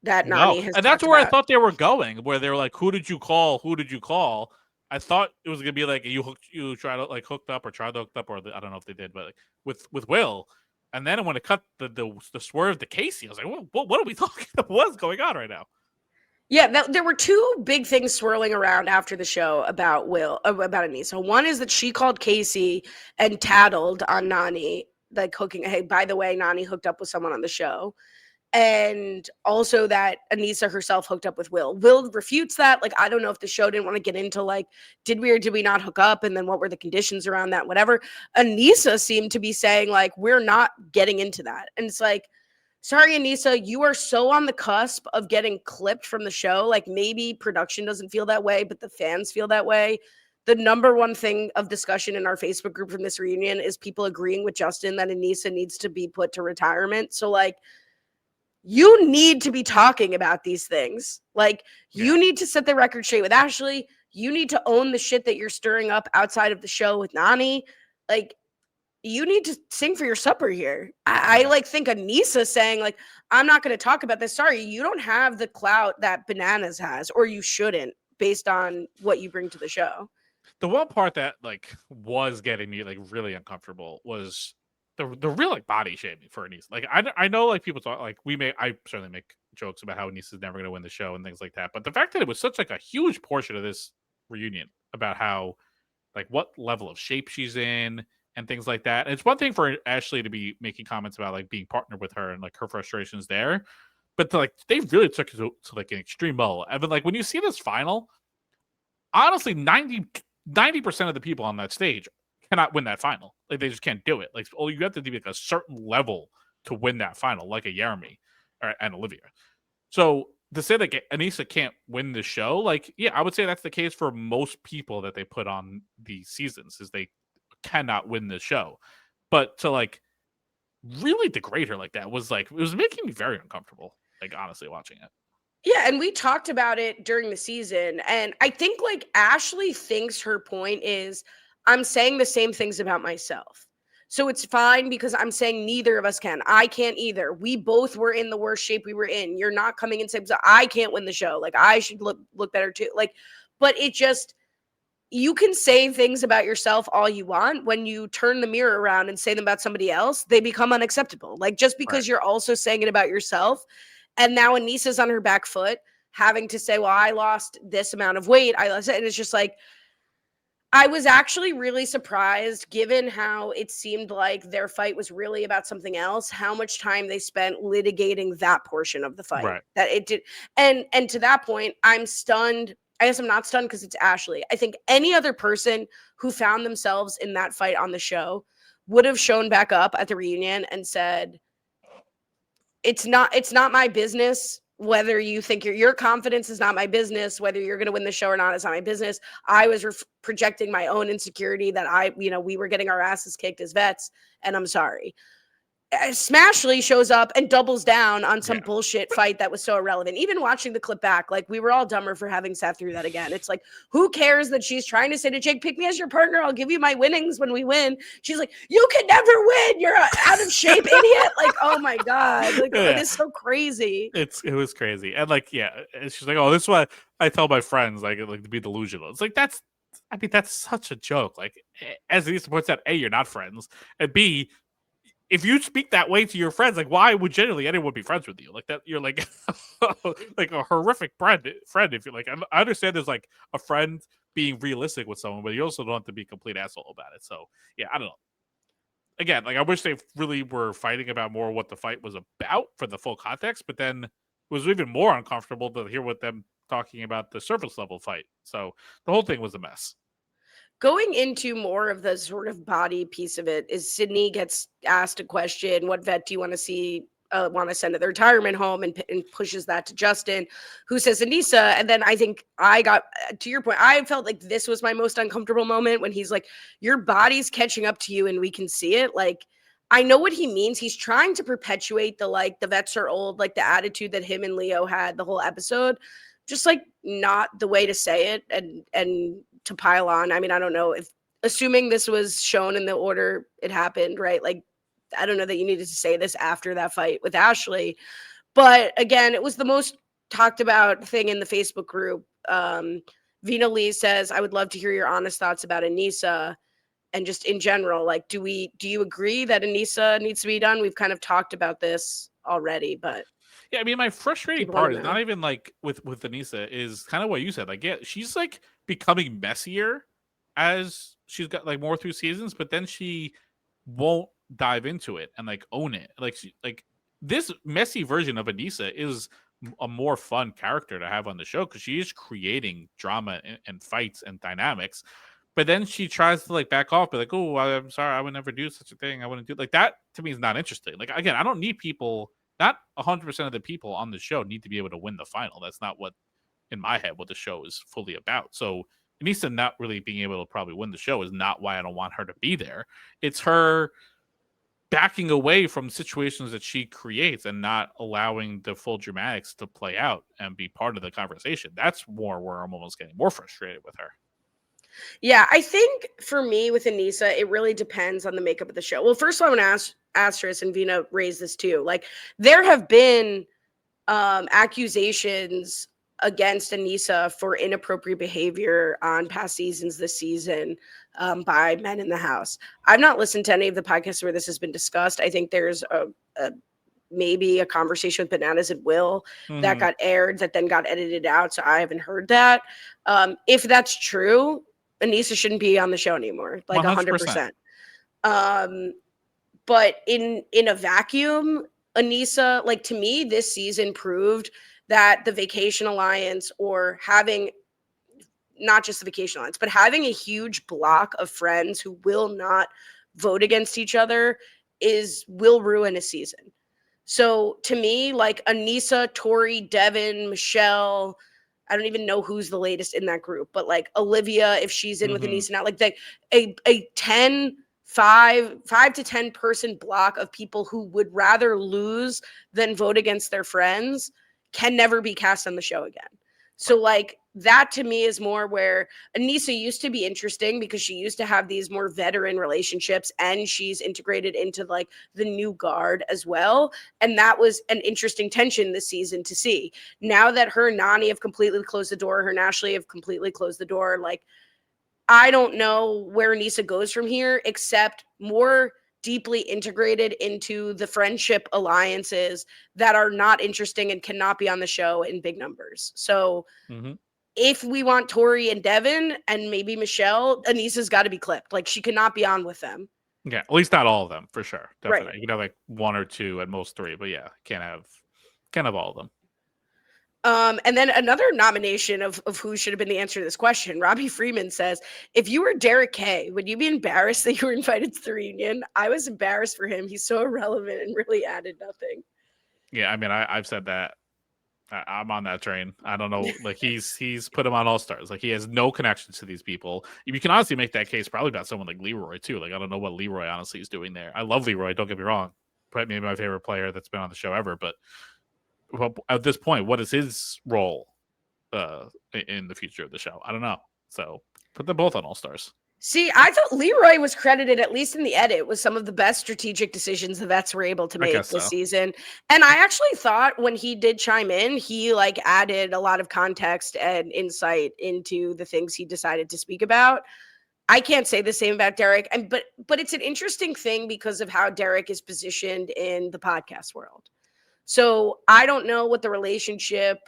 that No, Nani has and that's talked where I about. thought they were going, where they were like, "Who did you call? Who did you call?" I thought it was gonna be like you tried to like hooked up or tried to hook up, or I don't know if they did, but like, with Will. And then when it cut the swerve to Casey, I was like, what are we talking about? What's going on right now? Yeah, there were two big things swirling around after the show about about Anissa. One is that she called Casey and tattled on Nani, like hooking. Hey, by the way, Nani hooked up with someone on the show. And also that Anissa herself hooked up with Will. Will refutes that. Like, I don't know if the show didn't want to get into like, did we or did we not hook up? And then what were the conditions around that? Whatever. Anissa seemed to be saying, like, we're not getting into that. And it's like, sorry, Anissa, you are so on the cusp of getting clipped from the show. Like, maybe production doesn't feel that way, but the fans feel that way. The number one thing of discussion in our Facebook group from this reunion is people agreeing with Justin that Anissa needs to be put to retirement. So, like, you need to be talking about these things. Like, you need to set the record straight with Ashley. You need to own the shit that you're stirring up outside of the show with Nani. Like, you need to sing for your supper here. I like think Anissa saying, like, I'm not going to talk about this. Sorry, you don't have the clout that Bananas has, or you shouldn't, based on what you bring to the show. The one part that like was getting me like really uncomfortable was the real like body shaming for Anissa. Like I know like people talk like I certainly make jokes about how Anissa's never going to win the show and things like that, but the fact that it was such like a huge portion of this reunion about how like what level of shape she's in and things like that. And it's one thing for Ashley to be making comments about like being partnered with her and like her frustrations there, but like they really took it to like an extreme level. And like when you see this final, honestly, 90% of the people on that stage cannot win that final. Like they just can't do it. Like you have to be like a certain level to win that final, like a Jeremy and Olivia. So to say that Anissa can't win the show, like yeah, I would say that's the case for most people that they put on these seasons, is they cannot win the show. But to like really degrade her like that was like it was making me very uncomfortable. Like honestly, watching it. Yeah, and we talked about it during the season. And I think like Ashley thinks her point is, I'm saying the same things about myself. So it's fine because I'm saying neither of us can. I can't either. We both were in the worst shape we were in. You're not coming and saying, I can't win the show. Like I should look better too. Like, but it just, you can say things about yourself all you want. When you turn the mirror around and say them about somebody else, they become unacceptable. Like just because you're also saying it about yourself, and now Anissa's on her back foot, having to say, well, I lost this amount of weight. And it's just like, I was actually really surprised, given how it seemed like their fight was really about something else, how much time they spent litigating that portion of the fight. Right. That it did. And to that point, I'm stunned. I guess I'm not stunned because it's Ashley. I think any other person who found themselves in that fight on the show would have shown back up at the reunion and said, it's not my business whether you think your confidence is not my business, whether you're going to win the show or not is not my business. I was projecting my own insecurity that we were getting our asses kicked as vets, and I'm sorry. Smashley shows up and doubles down on some Yeah. bullshit fight that was so irrelevant. Even watching the clip back, like, we were all dumber for having sat through that again. It's like, who cares that she's trying to say to Jake, pick me as your partner, I'll give you my winnings when we win. She's like, you can never win, you're out of shape, idiot. Like, oh my god, like, Yeah. it's so crazy. It was crazy. And like, yeah, and she's like, oh, this is what I tell my friends, like to be delusional. It's like, that's such a joke. Like, as Anissa points out, A, you're not friends, and B, if you speak that way to your friends, like, why would generally anyone be friends with you? Like, that you're like like a horrific friend. If you're like, I understand there's like a friend being realistic with someone, but you also don't have to be a complete asshole about it. So yeah, I don't know. Again, like, I wish they really were fighting about more what the fight was about for the full context, but then it was even more uncomfortable to hear what them talking about the surface level fight. So the whole thing was a mess. Going into more of the sort of body piece of it is Sydney gets asked a question, what vet do you want to see, want to send to the retirement home, and pushes that to Justin, who says Anissa. And then I think I got, to your point, I felt like this was my most uncomfortable moment when he's like, your body's catching up to you and we can see it. Like, I know what he means. He's trying to perpetuate the, like, the vets are old, like the attitude that him and Leo had the whole episode. Just like not the way to say it. And to pile on, I mean, I don't know if, assuming this was shown in the order it happened, right? Like, I don't know that you needed to say this after that fight with Ashley. But again, it was the most talked about thing in the Facebook group. Vina Lee says, I would love to hear your honest thoughts about Anissa. And just in general, like, do you agree that Anissa needs to be done? We've kind of talked about this already, but yeah, I mean, my frustrating people want part to is know. not even like with Anissa, is kind of what you said. Like, yeah, she's like becoming messier as she's got like more through seasons, but then she won't dive into it and like own it. Like, this messy version of Anissa is a more fun character to have on the show because she is creating drama and fights and dynamics. But then she tries to like back off, be like, "Oh, I'm sorry, I would never do such a thing. I wouldn't do like that." To me, is not interesting. Like, again, I don't need people. Not 100% of the people on the show need to be able to win the final. That's not what, in my head, what the show is fully about. So Anissa not really being able to probably win the show is not why I don't want her to be there. It's her backing away from situations that she creates and not allowing the full dramatics to play out and be part of the conversation. That's more where I'm almost getting more frustrated with her. Yeah, I think for me with Anissa, it really depends on the makeup of the show. Well, first of all, I'm going to ask this, and Vina raised this too. Like, there have been accusations against Anissa for inappropriate behavior on past seasons this season by men in the house. I've not listened to any of the podcasts where this has been discussed. I think there's maybe a conversation with Bananas at Will that got aired that then got edited out, so I haven't heard that. If that's true, Anissa shouldn't be on the show anymore, like 100%. But in a vacuum, Anissa, like, to me, this season proved that the Vacation Alliance, or having not just the Vacation Alliance, but having a huge block of friends who will not vote against each other will ruin a season. So to me, like, Anissa, Tori, Devin, Michelle, I don't even know who's the latest in that group, but like Olivia, if she's in with Anissa now, like a 5 to 10 person block of people who would rather lose than vote against their friends can never be cast on the show again. So like, that to me is more where Anissa used to be interesting because she used to have these more veteran relationships, and she's integrated into like the new guard as well. And that was an interesting tension this season to see. Now that her and Nani have completely closed the door, her and Ashley have completely closed the door, like, I don't know where Anissa goes from here, except more deeply integrated into the friendship alliances that are not interesting and cannot be on the show in big numbers. So if we want Tori and Devin and maybe Michelle, Anissa's got to be clipped. Like, she cannot be on with them. Yeah, at least not all of them, for sure. Definitely. Right. You know, like 1 or 2 at most 3, but yeah, can't have all of them. And then another nomination of who should have been the answer to this question. Robbie Freeman says, if you were Derek Kay, would you be embarrassed that you were invited to the reunion? I was embarrassed for him. He's so irrelevant and really added nothing. Yeah, I mean, I've said that. I'm on that train. I don't know. Like, he's put him on All Stars. Like, he has no connections to these people. You can honestly make that case probably about someone like Leroy too. Like, I don't know what Leroy honestly is doing there. I love Leroy. Don't get me wrong. maybe my favorite player that's been on the show ever. But at this point, what is his role in the future of the show? I don't know. So put them both on All Stars. See, I thought Leroy was credited, at least in the edit, with some of the best strategic decisions the vets were able to make this season. And I actually thought when he did chime in, he like added a lot of context and insight into the things he decided to speak about. I can't say the same about Derek, but it's an interesting thing because of how Derek is positioned in the podcast world. So I don't know what the relationship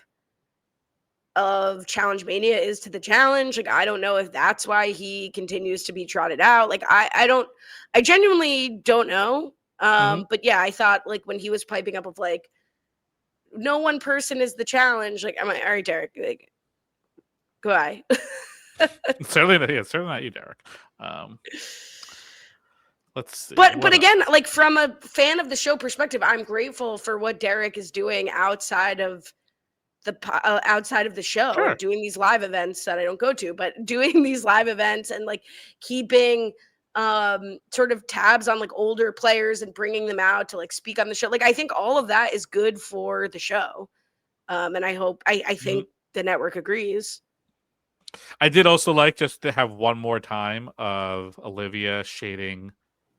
of Challenge Mania is to the challenge. Like, I don't know if that's why he continues to be trotted out. Like, I genuinely don't know. But yeah, I thought like when he was piping up of like, no one person is the challenge. Like, I'm like, all right, Derek, like, goodbye. certainly not you, Derek. Let's see. But again, like from a fan of the show perspective, I'm grateful for what Derek is doing outside of the show, sure. Doing these live events that I don't go to, but doing these live events and like keeping sort of tabs on like older players and bringing them out to like speak on the show. Like, I think all of that is good for the show. And I think the network agrees. I did also like just to have one more time of Olivia shading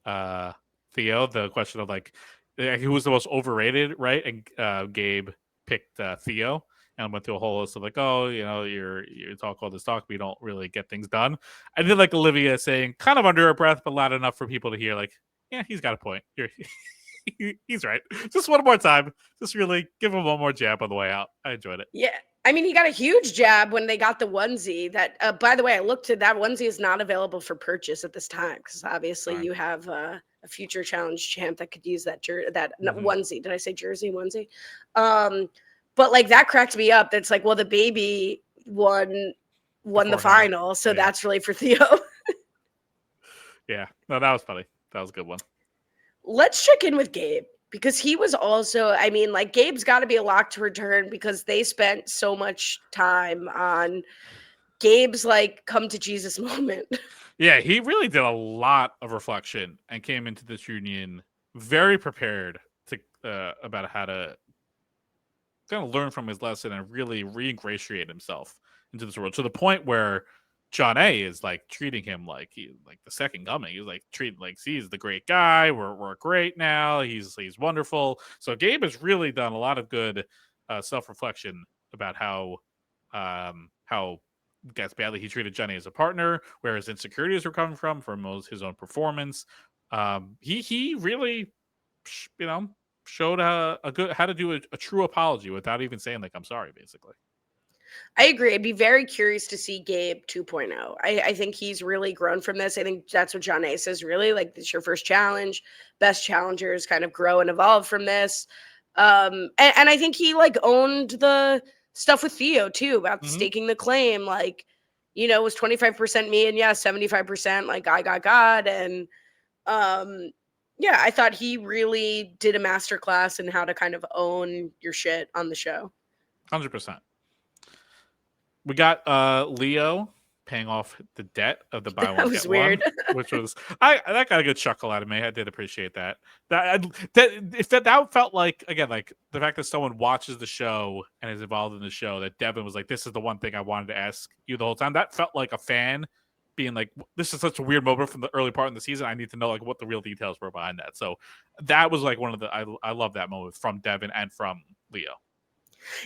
Theo, the question of like who was the most overrated, right? And Gabe picked Theo and went through a whole list of like, oh, you talk all this talk, but you don't really get things done. I did like Olivia saying, kind of under her breath, but loud enough for people to hear, like, yeah, he's got a point. He's right. Just one more time. Just really give him one more jab on the way out. I enjoyed it. Yeah. I mean, he got a huge jab when they got the onesie that, by the way, I looked at that onesie is not available for purchase at this time. Cause obviously you have a future challenge champ that could use that onesie. Did I say jersey onesie? But like that cracked me up. That's like, well, the baby won the final. So that's really for Theo. Yeah. No, that was funny. That was a good one. Let's check in with Gabe. Because he was also, I mean, like Gabe's got to be a lock to return because they spent so much time on Gabe's like come to Jesus moment. Yeah, he really did a lot of reflection and came into this union very prepared to about how to kind of learn from his lesson and really reingratiate himself into this world to the point where John A is like treating him like the second coming. He's like treating like he's the great guy. We're great now. He's wonderful. So Gabe has really done a lot of good self-reflection about how guess badly he treated Jenny as a partner, where his insecurities were coming from his own performance. He really showed how to do a true apology without even saying like I'm sorry, basically. I agree. I'd be very curious to see Gabe 2.0. I think he's really grown from this. I think that's what John A says, really. Like, this is your first challenge. Best challengers kind of grow and evolve from this. And I think he, like, owned the stuff with Theo, too, about staking the claim. Like, it was 25% me and, 75% like I got God. And, yeah, I thought he really did a masterclass in how to kind of own your shit on the show. 100%. We got Leo paying off the debt of the buy one get weird. One, which was that got a good chuckle out of me. I did appreciate that. That felt like, again, like the fact that someone watches the show and is involved in the show. That Devin was like, "This is the one thing I wanted to ask you the whole time." That felt like a fan being like, "This is such a weird moment from the early part in the season. I need to know like what the real details were behind that." So that was like one of the I love that moment from Devin and from Leo.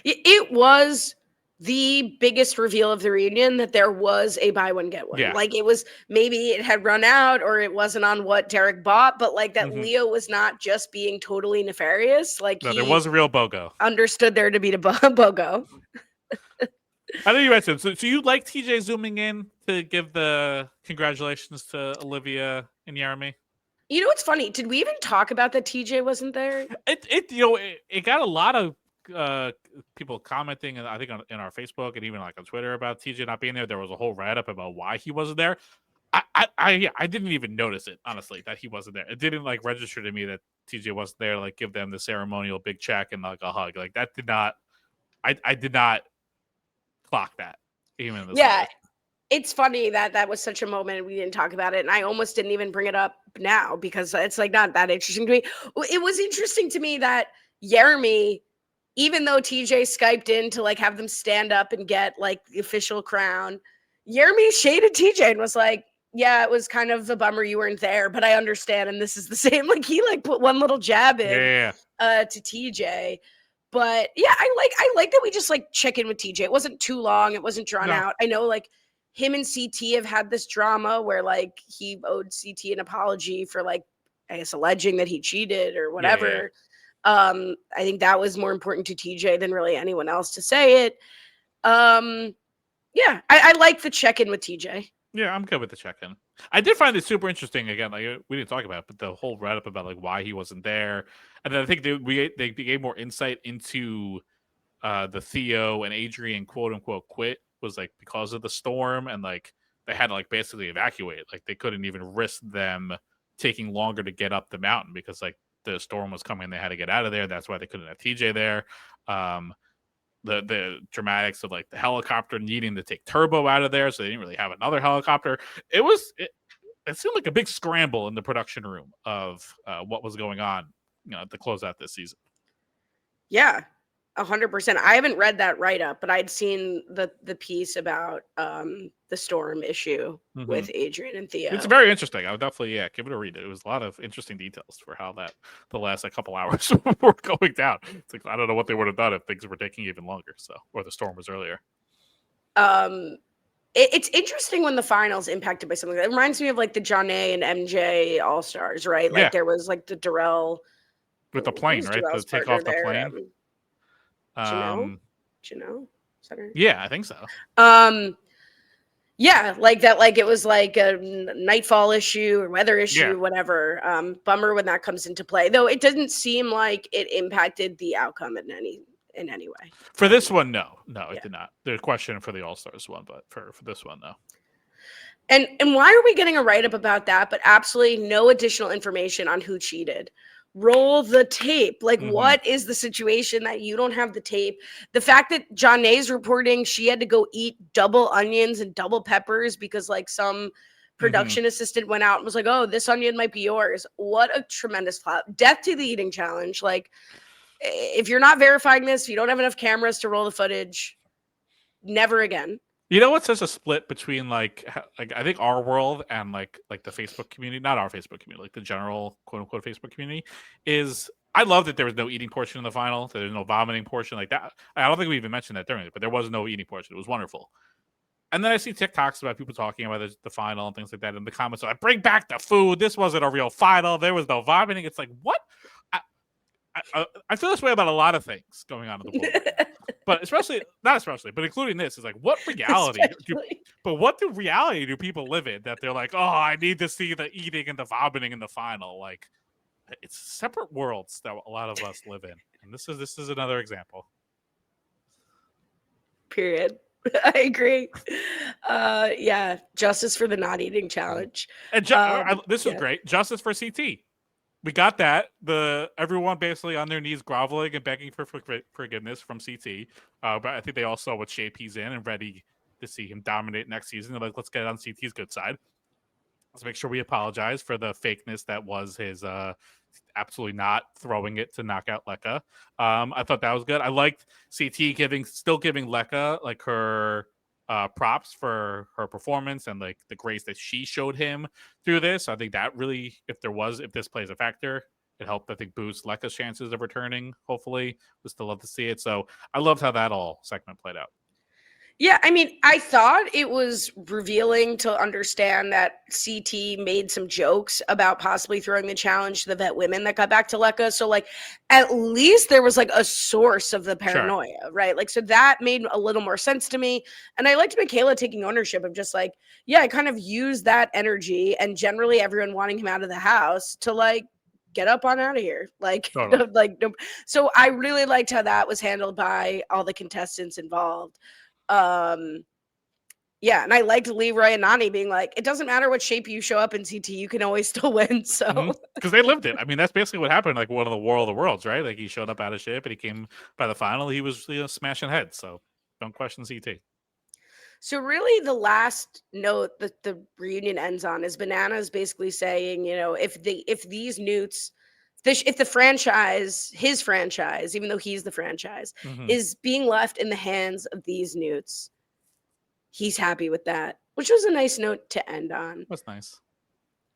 It was the biggest reveal of the reunion that there was a buy one get one. Yeah. Like, it was, maybe it had run out or it wasn't on what Derek bought, but like that Leo was not just being totally nefarious. Like, no, there was a real BOGO. Understood there to be the BOGO. I know you mentioned. So you like TJ zooming in to give the congratulations to Olivia and Jeremy? You know what's funny? Did we even talk about that TJ wasn't there? It got a lot of people commenting, and I think in our Facebook and even like on Twitter about TJ not being there. There was a whole write up about why he wasn't there. I didn't even notice it, honestly, that he wasn't there. It didn't like register to me that TJ wasn't there. Like, give them the ceremonial big check and like a hug. Like, that did not. I did not clock that even in this. Yeah. It's funny that that was such a moment and we didn't talk about it, and I almost didn't even bring it up now because it's like not that interesting to me. It was interesting to me that Jeremy, even though TJ Skyped in to like have them stand up and get like the official crown, Jeremy shaded TJ and was like, "Yeah, it was kind of a bummer you weren't there, but I understand, and this is the same." Like he like put one little jab in Yeah. to TJ. But yeah, I like that we just like check in with TJ. It wasn't too long. It wasn't drawn No. out. I know like him and CT have had this drama where like he owed CT an apology for like I guess alleging that he cheated or Yeah. whatever. I think that was more important to TJ than really anyone else to say it. Yeah, I like the check-in with TJ. Yeah, I'm good with the check-in. I did find it super interesting. Again, like we didn't talk about it, but the whole write-up about like why he wasn't there, and then I think they gave more insight into the Theo and Adrian quote unquote quit was like because of the storm, and like they had to like basically evacuate. Like they couldn't even risk them taking longer to get up the mountain because like the storm was coming. They had to get out of there. That's why they couldn't have TJ there. Um, the dramatics of like the helicopter needing to take Turbo out of there, so they didn't really have another helicopter. It seemed like a big scramble in the production room of what was going on, to close out this season. Yeah, 100%. I haven't read that write up, but I'd seen the piece about the storm issue with Adrian and Theo. It's very interesting. I would definitely give it a read. It was a lot of interesting details for how that the last like, couple hours were going down. It's like I don't know what they would have done if things were taking even longer. So or the storm was earlier. It's interesting when the finals impacted by something. It reminds me of like the Johnny and MJ All Stars, right? Like there was like the Darrell with the plane, right? To take off the plane. Janelle? Is that her? Yeah, I think so. Yeah, like that, like it was like a nightfall issue or weather issue, whatever. Bummer when that comes into play. Though it doesn't seem like it impacted the outcome in any way. For this one, no, it did not. The question for the All Stars one, but for this one, no. And why are we getting a write up about that, but absolutely no additional information on who cheated? Roll the tape. Like, what is the situation that you don't have the tape? The fact that Johnny's reporting she had to go eat double onions and double peppers because like some production assistant went out and was like, "Oh, this onion might be yours." What a tremendous flop. Death to the eating challenge. Like, if you're not verifying this, you don't have enough cameras to roll the footage. Never again. You know what's such a split between like I think our world and like the Facebook community, not our Facebook community, like the general quote unquote Facebook community, is I love that there was no eating portion in the final. That there's no vomiting portion like that. I don't think we even mentioned that during it, but there was no eating portion. It was wonderful. And then I see TikToks about people talking about the final and things like that in the comments. So I bring back the food. This wasn't a real final. There was no vomiting. It's like what? I feel this way about a lot of things going on in the world. But but including this is like what reality do people live in that they're like, oh, I need to see the eating and the vomiting in the final? Like it's separate worlds that a lot of us live in. And this is another example. Period. I agree. Yeah, justice for the not eating challenge. And this was great. Justice for CT. We got that. Everyone basically on their knees groveling and begging for forgiveness from CT. But I think they all saw what shape he's in and ready to see him dominate next season. They're like, let's get on CT's good side. Let's make sure we apologize for the fakeness that was his absolutely not throwing it to knock out Lecca. I thought that was good. I liked CT still giving Lecca like her props for her performance and like the grace that she showed him through this. I think that really, if this plays a factor, it helped, I think, boost Lecca's chances of returning. Hopefully, we still love to see it. So I loved how that all segment played out. Yeah, I mean, I thought it was revealing to understand that CT made some jokes about possibly throwing the challenge to the vet women that got back to Lecca. So, like, at least there was like a source of the paranoia, right? Like, so that made a little more sense to me. And I liked Michaela taking ownership of just like, yeah, I kind of used that energy and generally everyone wanting him out of the house to like get up on out of here. Like, like, so I really liked how that was handled by all the contestants involved. Yeah, and I liked Leroy and Nany being like, it doesn't matter what shape you show up in CT, you can always still win. So because they lived it. I mean, that's basically what happened. Like one of the War of the Worlds, right? Like he showed up out of shape and he came by the final. He was smashing heads. So don't question CT. So really the last note that the reunion ends on is Bananas basically saying, if these newts, if the franchise, his franchise, even though he's the franchise, Mhm. is being left in the hands of these newts, he's happy with that, which was a nice note to end on. That's nice.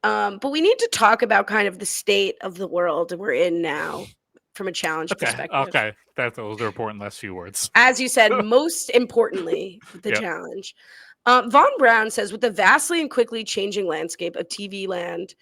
But we need to talk about kind of the state of the world we're in now from a challenge Okay. perspective. Okay. Those are important last few words. As you said, most importantly, the Yep. challenge. Von Braun says, with the vastly and quickly changing landscape of TV land,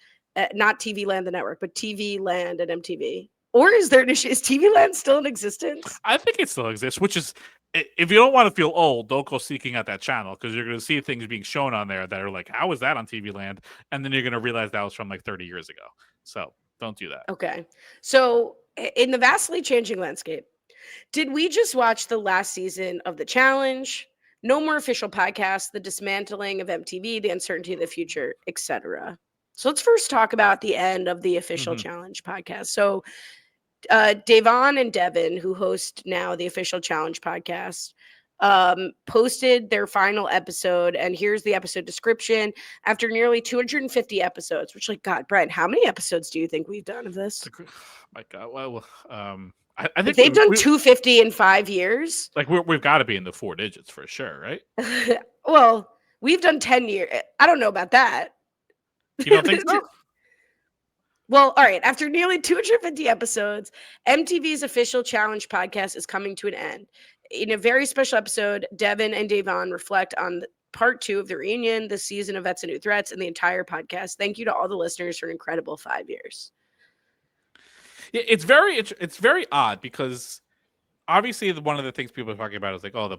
not TV land, the network, but TV land and MTV. Or is TV land still in existence? I think it still exists, which is, if you don't want to feel old, don't go seeking out that channel because you're going to see things being shown on there that are like, how is that on TV land? And then you're going to realize that was from like 30 years ago. So don't do that. Okay. So, in the vastly changing landscape, did we just watch the last season of The Challenge? No more official podcasts, the dismantling of MTV, the uncertainty of the future, etc. So let's first talk about the end of the official Mhm. challenge podcast. So Davon and Devin, who host now the official challenge podcast, posted their final episode. And here's the episode description. After nearly 250 episodes, which, like, God, Brian, how many episodes do you think we've done of this? My God. Well, I If think they've done 250 in 5 years, we've got to be in the 4 digits for sure, right? well, we've done 10 years. I don't know about that. You don't think so? Well, all right. After nearly 250 episodes, MTV's official challenge podcast is coming to an end. In a very special episode, Devin and Davon reflect on part 2 of the reunion, the season of Vets and New Threats, and the entire podcast. Thank you to all the listeners for an incredible 5 years. Yeah, it's very odd because obviously one of the things people are talking about is like, oh, the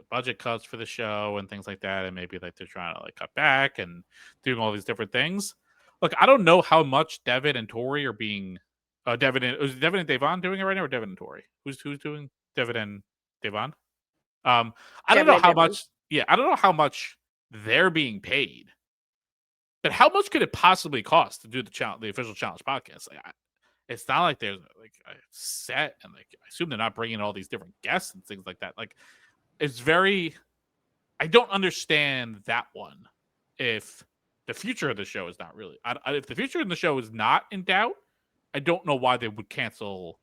budget cuts for the show and things like that, and maybe like they're trying to like cut back and doing all these different things. Look, I don't know how much Devin and Tori are being. Was Devin and Davon doing it right now, or Devin and Tori? Who's doing Devin and Davon? I don't Devin know and how Devon. much. Yeah, I don't know how much they're being paid. But how much could it possibly cost to do the official challenge podcast? Like, it's not like there's like a set, and like I assume they're not bringing all these different guests and things like that. Like, it's very. I don't understand that one. If the future of the show is not really, if the future of the show is not in doubt, I don't know why they would cancel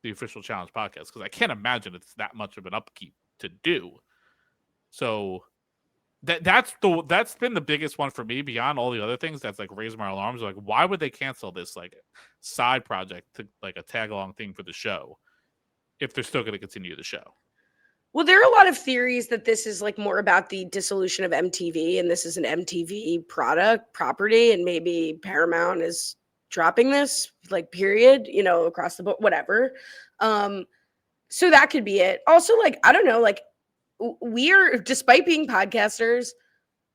the official challenge podcast because I can't imagine it's that much of an upkeep to do. So that's been the biggest one for me beyond all the other things that's like raised my alarms. Like, why would they cancel this like side project to like a tag along thing for the show if they're still going to continue the show? Well, there are a lot of theories that this is like more about the dissolution of MTV, and this is an MTV property, and maybe Paramount is dropping this, like, period, across the board, whatever. So that could be it. Also, like, I don't know, like, we are, despite being podcasters,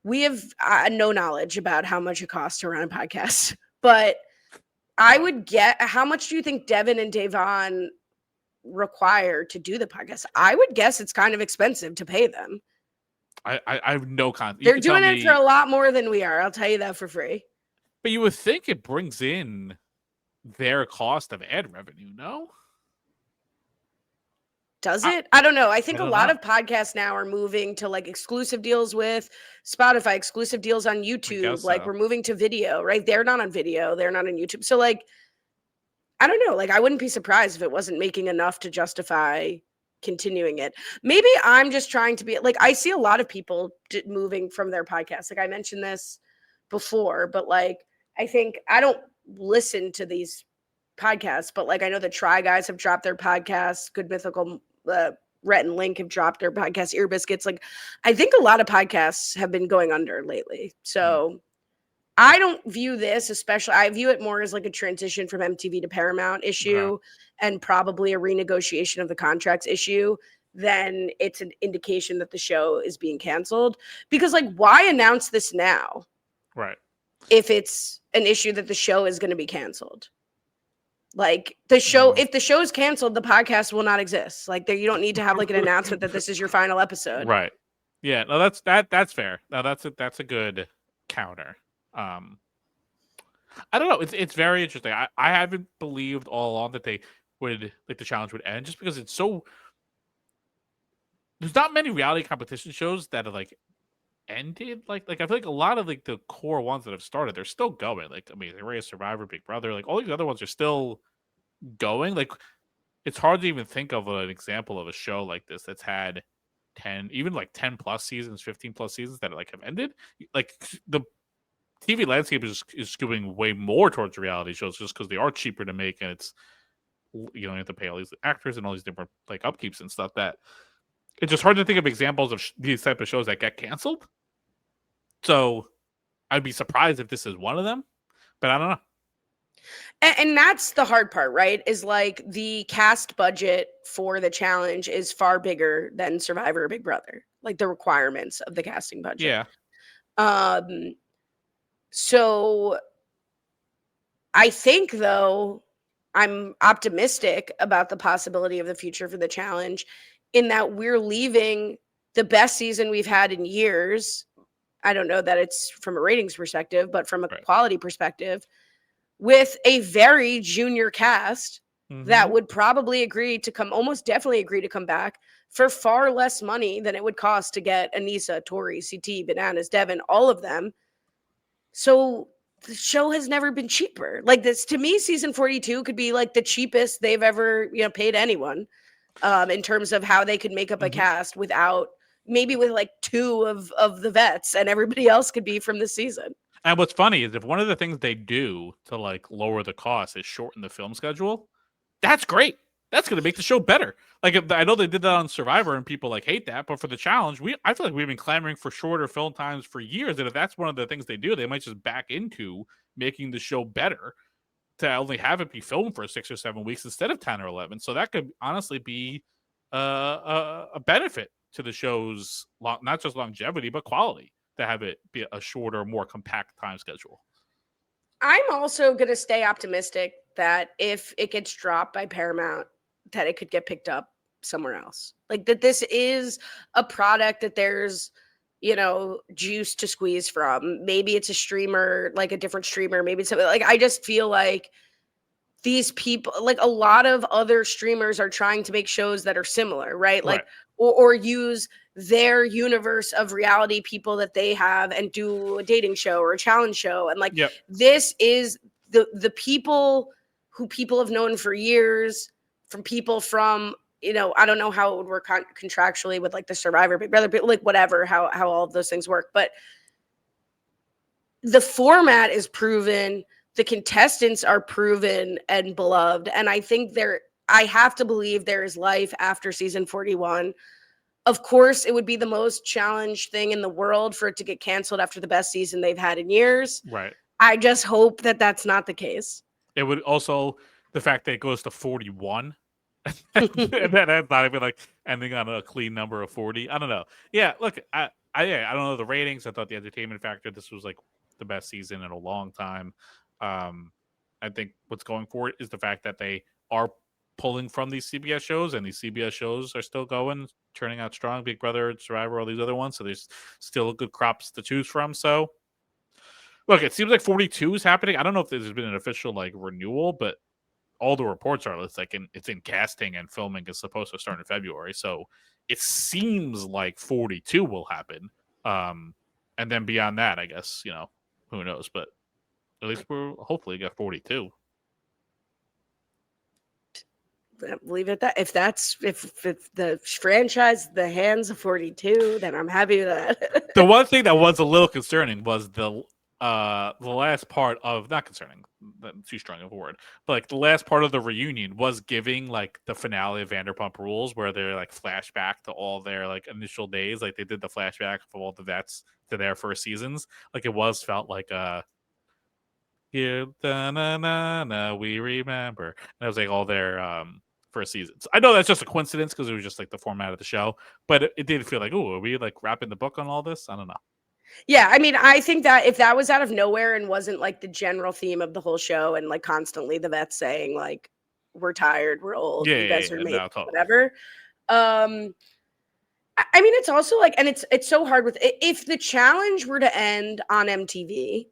we have no knowledge about how much it costs to run a podcast. But I would get, how much do you think Devin and Davon require to do the podcast? I would guess it's kind of expensive to pay them. I have no concept. They're doing it for a lot more than we are. I'll tell you that for free. But you would think it brings in their cost of ad revenue, no? Does it? I don't know. I think I a don't lot know. of podcasts now are moving to like exclusive deals with Spotify, exclusive deals on I YouTube. guess Like, so. we're moving to video, right? They're not on video. They're not on YouTube. So, like, I don't know. Like, I wouldn't be surprised if it wasn't making enough to justify continuing it. Maybe I'm just trying to be like, I see a lot of people moving from their podcasts. Like, I mentioned this before, but like, I think I don't listen to these podcasts, but like, I know the Try Guys have dropped their podcasts. Good Mythical, Rhett and Link have dropped their podcast. Ear Biscuits. Like, I think a lot of podcasts have been going under lately. So I don't view this, especially, I view it more as like a transition from MTV to Paramount issue and probably a renegotiation of the contracts issue. Then it's an indication that the show is being canceled. Because, like, why announce this now? Right. If it's an issue that the show is going to be canceled. Like, the show, if the show is canceled, the podcast will not exist. Like, there, you don't need to have like an announcement that this is your final episode. Right. Yeah. No, that's fair. No, that's a good counter. I don't know. It's very interesting. I haven't believed all along that they would like the challenge would end just because it's so there's not many reality competition shows that are like ended. Like I feel like a lot of like the core ones that have started, they're still going. Like I mean, Race, Survivor, Big Brother, like all these other ones are still going. Like it's hard to even think of an example of a show like this that's had 10, even like 10 plus seasons, 15 plus seasons that like have ended. Like the TV landscape is skewing way more towards reality shows just because they are cheaper to make, and it's, you know, you have to pay all these actors and all these different like upkeeps and stuff. That it's just hard to think of examples of these type of shows that get canceled. So I'd be surprised if this is one of them, but I don't know. And that's the hard part, right? Is like the cast budget for the challenge is far bigger than Survivor or Big Brother, like the requirements of the casting budget. Yeah. Um, so I think though, I'm optimistic about the possibility of the future for the challenge in that we're leaving the best season we've had in years. I don't know that it's from a ratings perspective, but from a Right. quality perspective, with a very junior cast that Mm-hmm. would probably agree to come, almost definitely agree to come back for far less money than it would cost to get Anissa, Tori, CT, Bananas, Devin, all of them. So the show has never been cheaper. Like this, to me, season 42 could be like the cheapest they've ever, paid anyone, in terms of how they could make up a Mm-hmm. cast without, maybe with like two of the vets, and everybody else could be from the season. And what's funny is if one of the things they do to like lower the cost is shorten the film schedule, that's great. That's going to make the show better. Like I know they did that on Survivor and people like hate that, but for the challenge, I feel like we've been clamoring for shorter film times for years. And if that's one of the things they do, they might just back into making the show better to only have it be filmed for 6 or 7 weeks instead of 10 or 11. So that could honestly be a benefit to the show's not just longevity but quality to have it be a shorter, more compact time schedule. I'm also going to stay optimistic that if it gets dropped by Paramount, that it could get picked up somewhere else. Like that this is a product that there's, juice to squeeze from. Maybe it's a streamer, like a different streamer. Maybe it's something like, I just feel like these people, like a lot of other streamers are trying to make shows that are similar, right? Right. Like, or use their universe of reality people that they have and do a dating show or a challenge show. And like, Yep. this is the people who people have known for years, from people from, I don't know how it would work contractually with like the Survivor, Big Brother, but like whatever, how all of those things work. But the format is proven, the contestants are proven and beloved. And I think I have to believe there is life after season 41. Of course, it would be the most challenged thing in the world for it to get canceled after the best season they've had in years. Right. I just hope that that's not the case. It would also, the fact that it goes to 41 and that's not even like ending on a clean number of 40. I don't know. Yeah, look, I don't know the ratings. I thought the entertainment factor, this was like the best season in a long time. I think what's going for it is the fact that they are pulling from these CBS shows, and these CBS shows are still going, turning out strong. Big Brother, Survivor, all these other ones. So there's still good crops to choose from. So look, it seems like 42 is happening. I don't know if there's been an official like renewal, but all the reports are it's in casting and filming is supposed to start in February. So it seems like 42 will happen. And then beyond that, I guess, who knows, but at least we'll hopefully get 42. Leave it at that. If the franchise, the hands of 42, then I'm happy with that. The one thing that was a little concerning was the last part of, not concerning, too strong of a word, but like the last part of the reunion was giving like the finale of Vanderpump Rules, where they're like flashback to all their like initial days, like they did the flashback of all the vets to their first seasons. Like it felt like here, we remember, and it was like all their first seasons. I know that's just a coincidence because it was just like the format of the show, but it did feel like, oh, are we like wrapping the book on all this? I don't know. Yeah, I mean, I think that if that was out of nowhere and wasn't like the general theme of the whole show, and like constantly the vets saying like, we're tired, we're old, you guys are made, no, totally. whatever. I mean, it's also like, and it's so hard with, if the challenge were to end on MTV,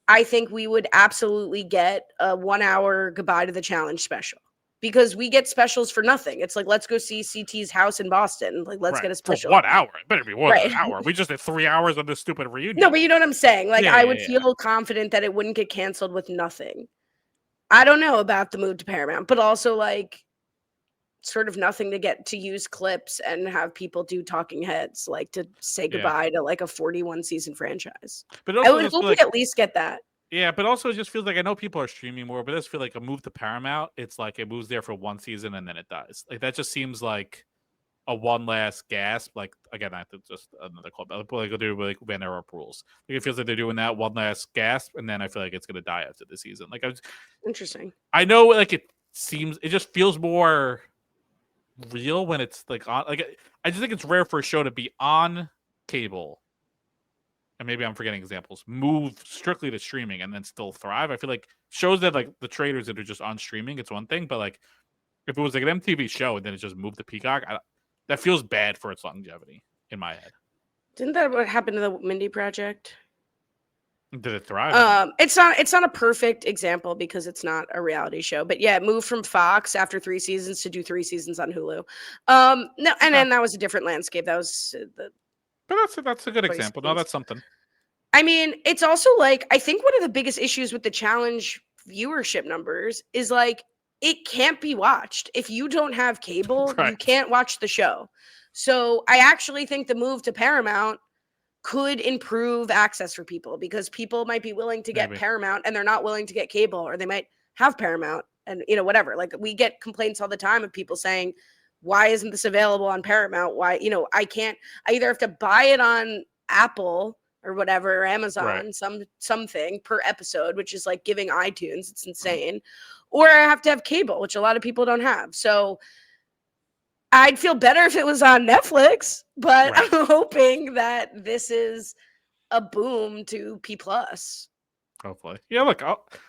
I think we would absolutely get a 1 hour goodbye to the challenge special. because we get specials for nothing. It's like, let's go see CT's house in Boston. Like, let's get a For special. 1 hour. It better be more than Right. an hour. We just did 3 hours on this stupid reunion. No, but you know what I'm saying? Like, Yeah, I would yeah. feel confident that it wouldn't get canceled with nothing. I don't know about the move to Paramount, but also like sort of nothing to get to use clips and have people do talking heads, like to say goodbye to like a 41 season franchise. But I also would just hope feel we like at least get that. yeah, but also it just feels like I know people are streaming more, but I just feel like a move to Paramount, it's like it moves there for 1 season and then it dies. Like that just seems like a one last gasp. Like again, I think just another call. But like do like Van Erp rules. Like it feels like they're doing that one last gasp, and then I feel like it's gonna die after the season. Like Interesting. I know, like it just feels more real when it's like on. Like I just think it's rare for a show to be on cable, and maybe I'm forgetting examples. Move strictly to streaming and then still thrive. I feel like shows that like the traders that are just on streaming, it's one thing, but like if it was like an MTV show and then it just moved to Peacock, that feels bad for its longevity in my head. Didn't that what happened to the Mindy Project? Did it thrive? It's not a perfect example because it's not a reality show, but yeah, it moved from Fox after 3 seasons to do 3 seasons on Hulu. No, and then that was a different landscape. That was but that's a good example. No, that's something. I mean, it's also like I think one of the biggest issues with the challenge viewership numbers is like it can't be watched. If you don't have cable, you can't watch the show. So I actually think the move to Paramount could improve access for people because people might be willing to get Paramount and they're not willing to get cable, or they might have Paramount and whatever. Like we get complaints all the time of people saying, why isn't this available on Paramount? Why, I either have to buy it on Apple or whatever, or Amazon, something per episode, which is like giving iTunes. It's insane. Or I have to have cable, which a lot of people don't have. So I'd feel better if it was on Netflix, but I'm hoping that this is a boom to P+. Hopefully. Yeah, look,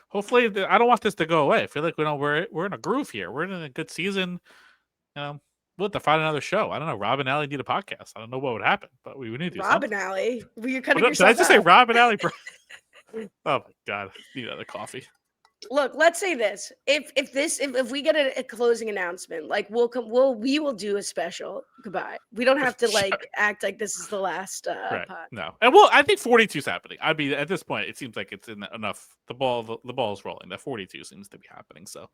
hopefully I don't want this to go away. I feel like we're in a groove here. We're in a good season. We'll have to find another show. I don't know. Rob and Ali need a podcast. I don't know what would happen, but we would need to do Rob something. and Ali? Well, you're cutting yourself Did I just say Rob and Ali? Oh my God. Need another coffee. Look, let's say this. If we get a closing announcement, like we will do a special goodbye. We don't have to like act like this is the last pod. No. And I think 42 is happening. I'd be at this point, it seems like it's enough. The ball is rolling. That 42 seems to be happening. So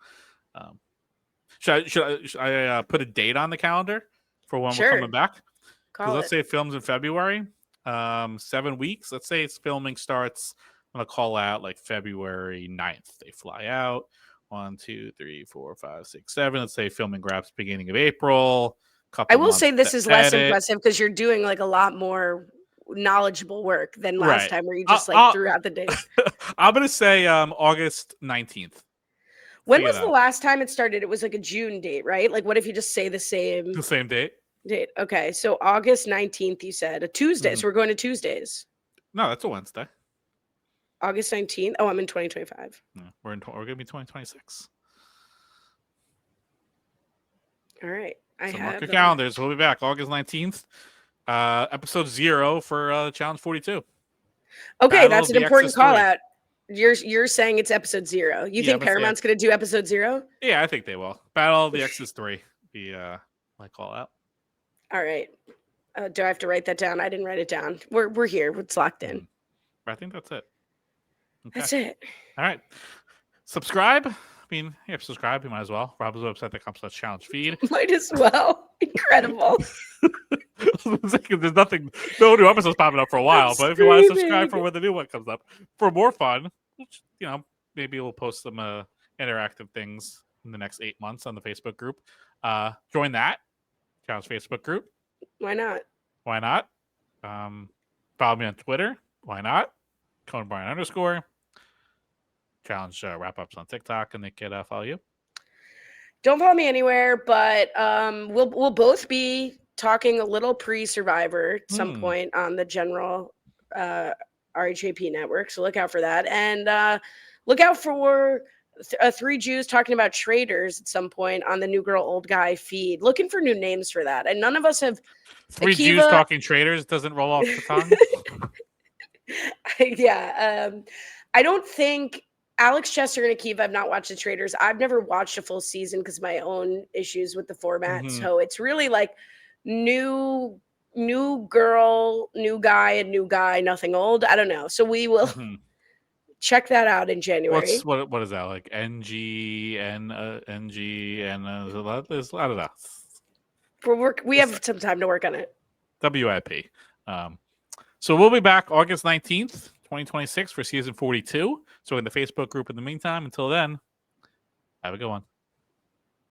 should I put a date on the calendar for when we're coming back? Because let's say it films in February. 7 weeks. Let's say its filming starts. I'm gonna call out like February 9th. They fly out. 1, 2, 3, 4, 5, 6, 7. Let's say filming wraps beginning of April. I will say this is less impressive because you're doing like a lot more knowledgeable work than last time, where you just threw out the dates. I'm gonna say August 19th. When was the last time it started? It was like a June date, right? Like, what if you just say the same date? Okay, so August 19th, you said a Tuesday. So we're going to Tuesdays. No, that's a Wednesday. August 19th. Oh, I'm in 2025. No, we're gonna be 2026. All right. Mark your calendars. We'll be back August 19th. Episode 0 for Challenge 42. Okay, that's an important call out. You're saying it's episode 0. You think Paramount's going to do episode 0? Yeah, I think they will. Battle of the X's 3 be my call out. All right. Do I have to write that down? I didn't write it down. We're here. It's locked in. I think that's it. Okay. That's it. All right. Subscribe. I mean, subscribe. You might as well. Rob's website.com/challenge feed. Might as well. Incredible. There's no new episodes popping up for a while, but if you want to subscribe for when the new one comes up, for more fun, maybe we'll post some interactive things in the next 8 months on the Facebook group. Join that Challenge Facebook group. Why not? Follow me on Twitter. Why not? Cohen Brian _ Challenge wrap-ups on TikTok, and they can follow you. Don't follow me anywhere, but we'll both be talking a little pre-Survivor at some point on the general RHAP network, so look out for that. And look out for 3 Jews talking about traders at some point on the New Girl Old Guy feed. Looking for new names for that. And none of us have... 3 Jews talking traders doesn't roll off the tongue? Yeah. I don't think Alex, Chester, and Akiva. I've not watched The Traders. I've never watched a full season because my own issues with the format. Mhm. So it's really like new girl, new guy, and new guy, nothing old. I don't know. So we will Mhm. check that out in January. What is that like? NG and NG and there's a lot of that. We have some time to work on it. WIP. So we'll be back August 19th, 2026 for season 42. So in the Facebook group in the meantime, until then, have a good one.